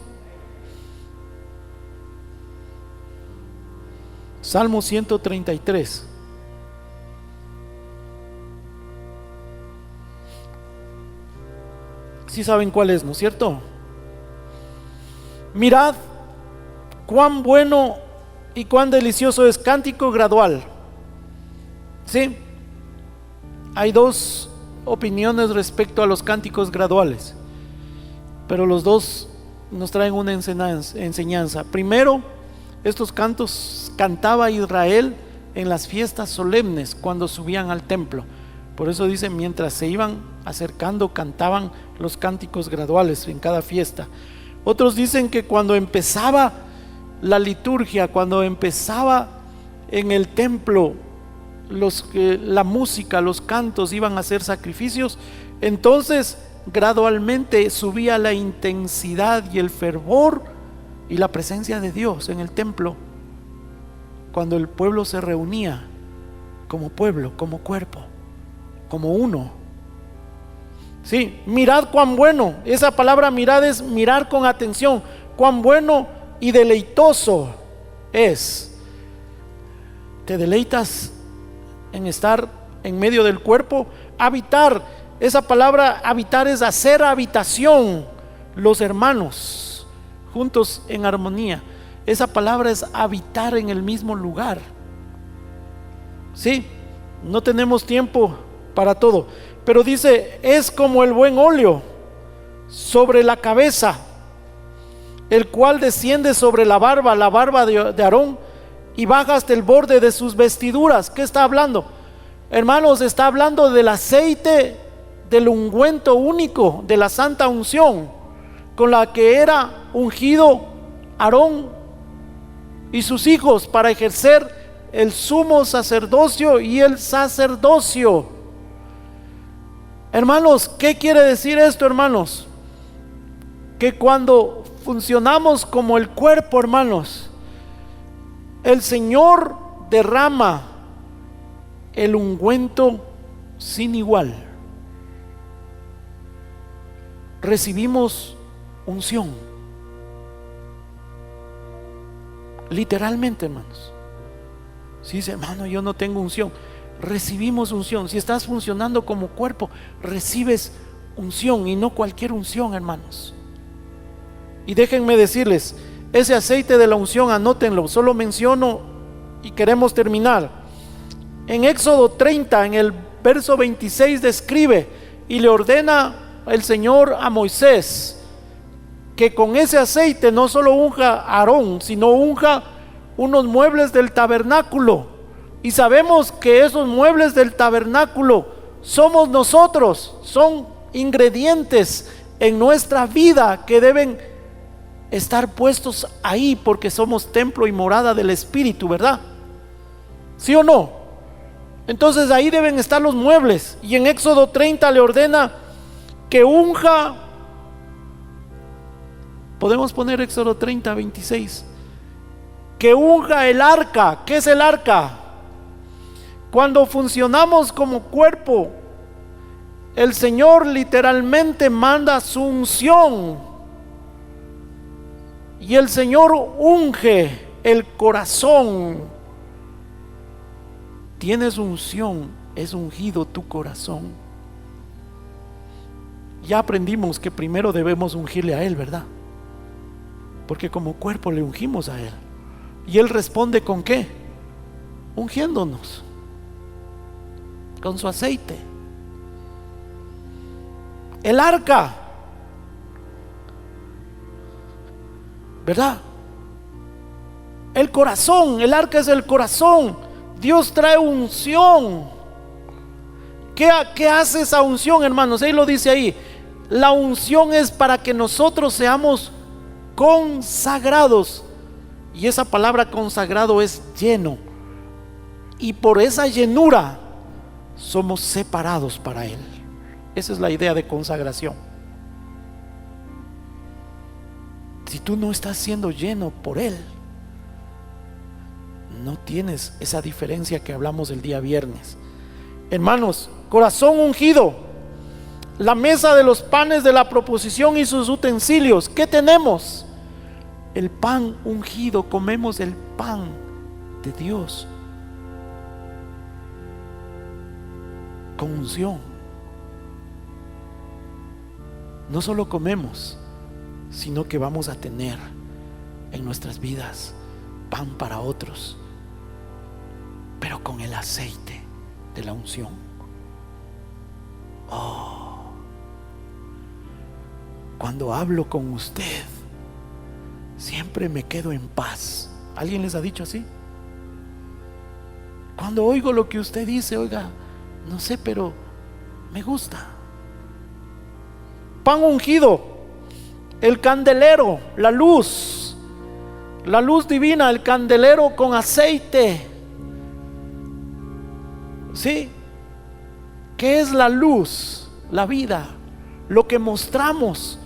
Salmo 133. Sí saben cuál es, ¿no es cierto? Mirad cuán bueno y cuán delicioso es cántico gradual. Sí, hay dos opiniones respecto a los cánticos graduales, pero los dos nos traen una enseñanza. Primero, estos cantos cantaba Israel en las fiestas solemnes cuando subían al templo. Por eso dice, mientras se iban acercando, cantaban los cánticos graduales en cada fiesta. Otros dicen que cuando empezaba la liturgia, cuando empezaba en el templo la música, los cantos, iban a hacer sacrificios, entonces gradualmente subía la intensidad y el fervor y la presencia de Dios en el templo, cuando el pueblo se reunía como pueblo, como cuerpo, como uno. Sí, mirad cuán bueno. Esa palabra mirad es mirar con atención. Cuán bueno y deleitoso es. ¿Te deleitas en estar en medio del cuerpo? Habitar, esa palabra habitar es hacer habitación, los hermanos juntos en armonía. Esa palabra es habitar en el mismo lugar. Sí, no tenemos tiempo para todo, pero dice, es como el buen óleo sobre la cabeza, el cual desciende sobre la barba de Aarón, y baja hasta el borde de sus vestiduras. ¿Qué está hablando? Hermanos, está hablando del aceite, del ungüento único, de la santa unción, con la que era ungido Aarón y sus hijos para ejercer el sumo sacerdocio y el sacerdocio. Hermanos, ¿qué quiere decir esto, hermanos? Que cuando funcionamos como el cuerpo, hermanos, el Señor derrama el ungüento sin igual. Recibimos unción. Literalmente, hermanos. Si dice, hermano, yo no tengo unción, recibimos unción. Si estás funcionando como cuerpo, recibes unción, y no cualquier unción, hermanos. Y déjenme decirles, ese aceite de la unción, anótenlo, solo menciono y queremos terminar. En Éxodo 30, en el verso 26, describe y le ordena el Señor a Moisés que con ese aceite no solo unja a Aarón, sino unja unos muebles del tabernáculo. Y sabemos que esos muebles del tabernáculo somos nosotros, son ingredientes en nuestra vida que deben estar puestos ahí, porque somos templo y morada del Espíritu, ¿verdad? ¿Sí o no? Entonces ahí deben estar los muebles. Y en Éxodo 30 le ordena que unja. Podemos poner Éxodo 30, 26. Que unja el arca. ¿Qué es el arca? Cuando funcionamos como cuerpo, el Señor literalmente manda su unción. Y el Señor unge el corazón. Tienes unción, es ungido tu corazón. Ya aprendimos que primero debemos ungirle a Él, ¿verdad? Porque como cuerpo le ungimos a Él. Y Él responde ¿con qué? Ungiéndonos con su aceite. El arca, ¿verdad? El corazón, el arca es el corazón. Dios trae unción. ¿Qué hace esa unción, hermanos? Él lo dice ahí. La unción es para que nosotros seamos consagrados. Y esa palabra consagrado es lleno. Y por esa llenura somos separados para Él. Esa es la idea de consagración. Si tú no estás siendo lleno por Él, no tienes esa diferencia que hablamos el día viernes. Hermanos, corazón ungido, la mesa de los panes de la proposición y sus utensilios. ¿Qué tenemos? El pan ungido, comemos el pan de Dios con unción. No solo comemos, sino que vamos a tener en nuestras vidas pan para otros, pero con el aceite de la unción. Cuando hablo con usted, siempre me quedo en paz. ¿Alguien les ha dicho así? Cuando oigo lo que usted dice, oiga, no sé, pero me gusta. Pan ungido, el candelero, la luz divina, el candelero con aceite. ¿Sí? ¿Qué es la luz? La vida, lo que mostramos,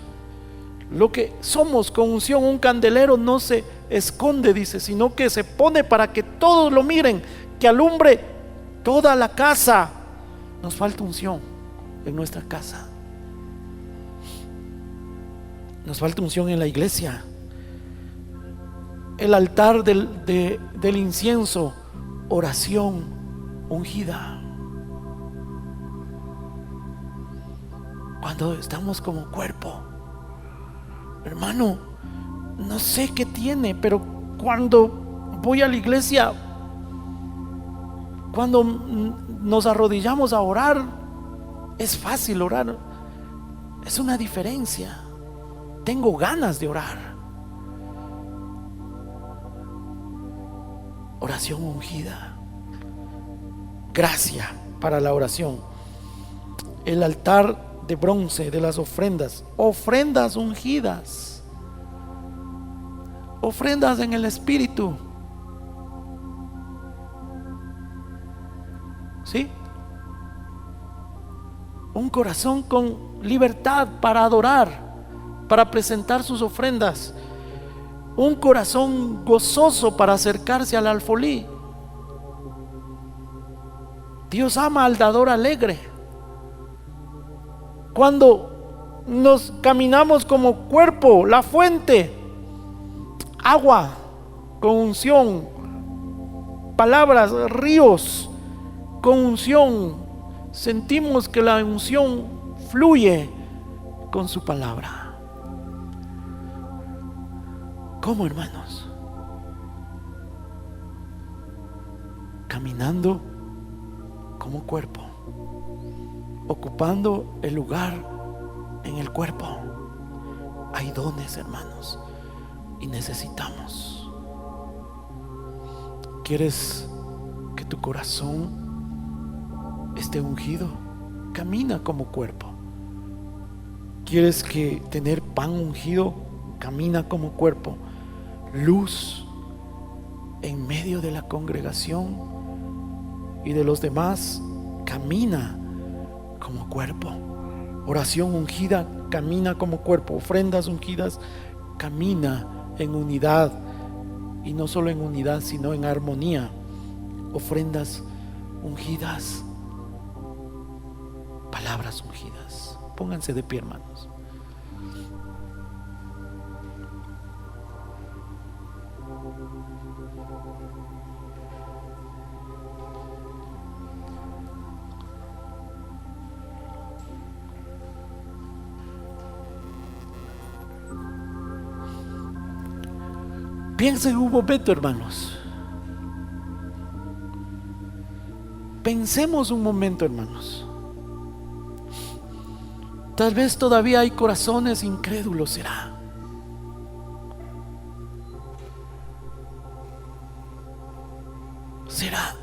lo que somos con unción. Un candelero no se esconde, dice, sino que se pone para que todos lo miren, que alumbre toda la casa. Nos falta unción en nuestra casa. Nos falta unción en la iglesia. El altar del incienso, oración ungida. Cuando estamos como cuerpo, hermano, no sé qué tiene, pero cuando voy a la iglesia, cuando nos arrodillamos a orar, es fácil orar. Es una diferencia. Tengo ganas de orar. Oración ungida. Gracia para la oración. El altar de bronce de las ofrendas. Ofrendas ungidas. Ofrendas en el Espíritu. ¿Sí? Un corazón con libertad para adorar, para presentar sus ofrendas. Un corazón gozoso para acercarse al alfolí. Dios ama al dador alegre. Cuando nos caminamos como cuerpo, la fuente, agua con unción, palabras, ríos con unción, sentimos que la unción fluye con su palabra. ¿Cómo, hermanos? Caminando como cuerpo, ocupando el lugar en el cuerpo. Hay dones, hermanos, y necesitamos. ¿Quieres que tu corazón esté ungido? Camina como cuerpo. ¿Quieres que tener pan ungido? Camina como cuerpo. Luz en medio de la congregación y de los demás, camina como cuerpo. Oración ungida, camina como cuerpo. Ofrendas ungidas, camina en unidad, y no solo en unidad, sino en armonía. Ofrendas ungidas, palabras ungidas. Pónganse de pie, hermanos. Piensen un momento, hermanos. Pensemos un momento, hermanos. Tal vez todavía hay corazones incrédulos, ¿será? ¿Será?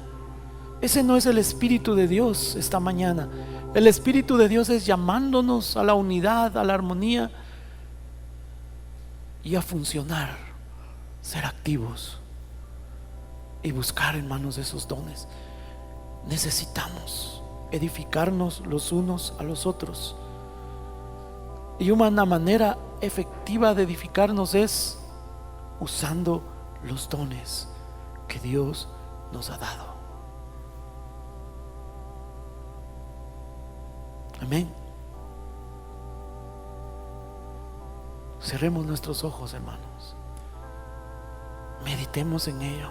Ese no es el Espíritu de Dios esta mañana. El Espíritu de Dios es llamándonos a la unidad, a la armonía y a funcionar, ser activos y buscar, hermanos, esos dones. Necesitamos edificarnos los unos a los otros, y una manera efectiva de edificarnos es usando los dones que Dios nos ha dado. Amén. Cerremos nuestros ojos, hermanos. Meditemos en ello.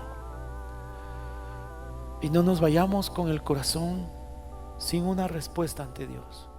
Y no nos vayamos con el corazón sin una respuesta ante Dios.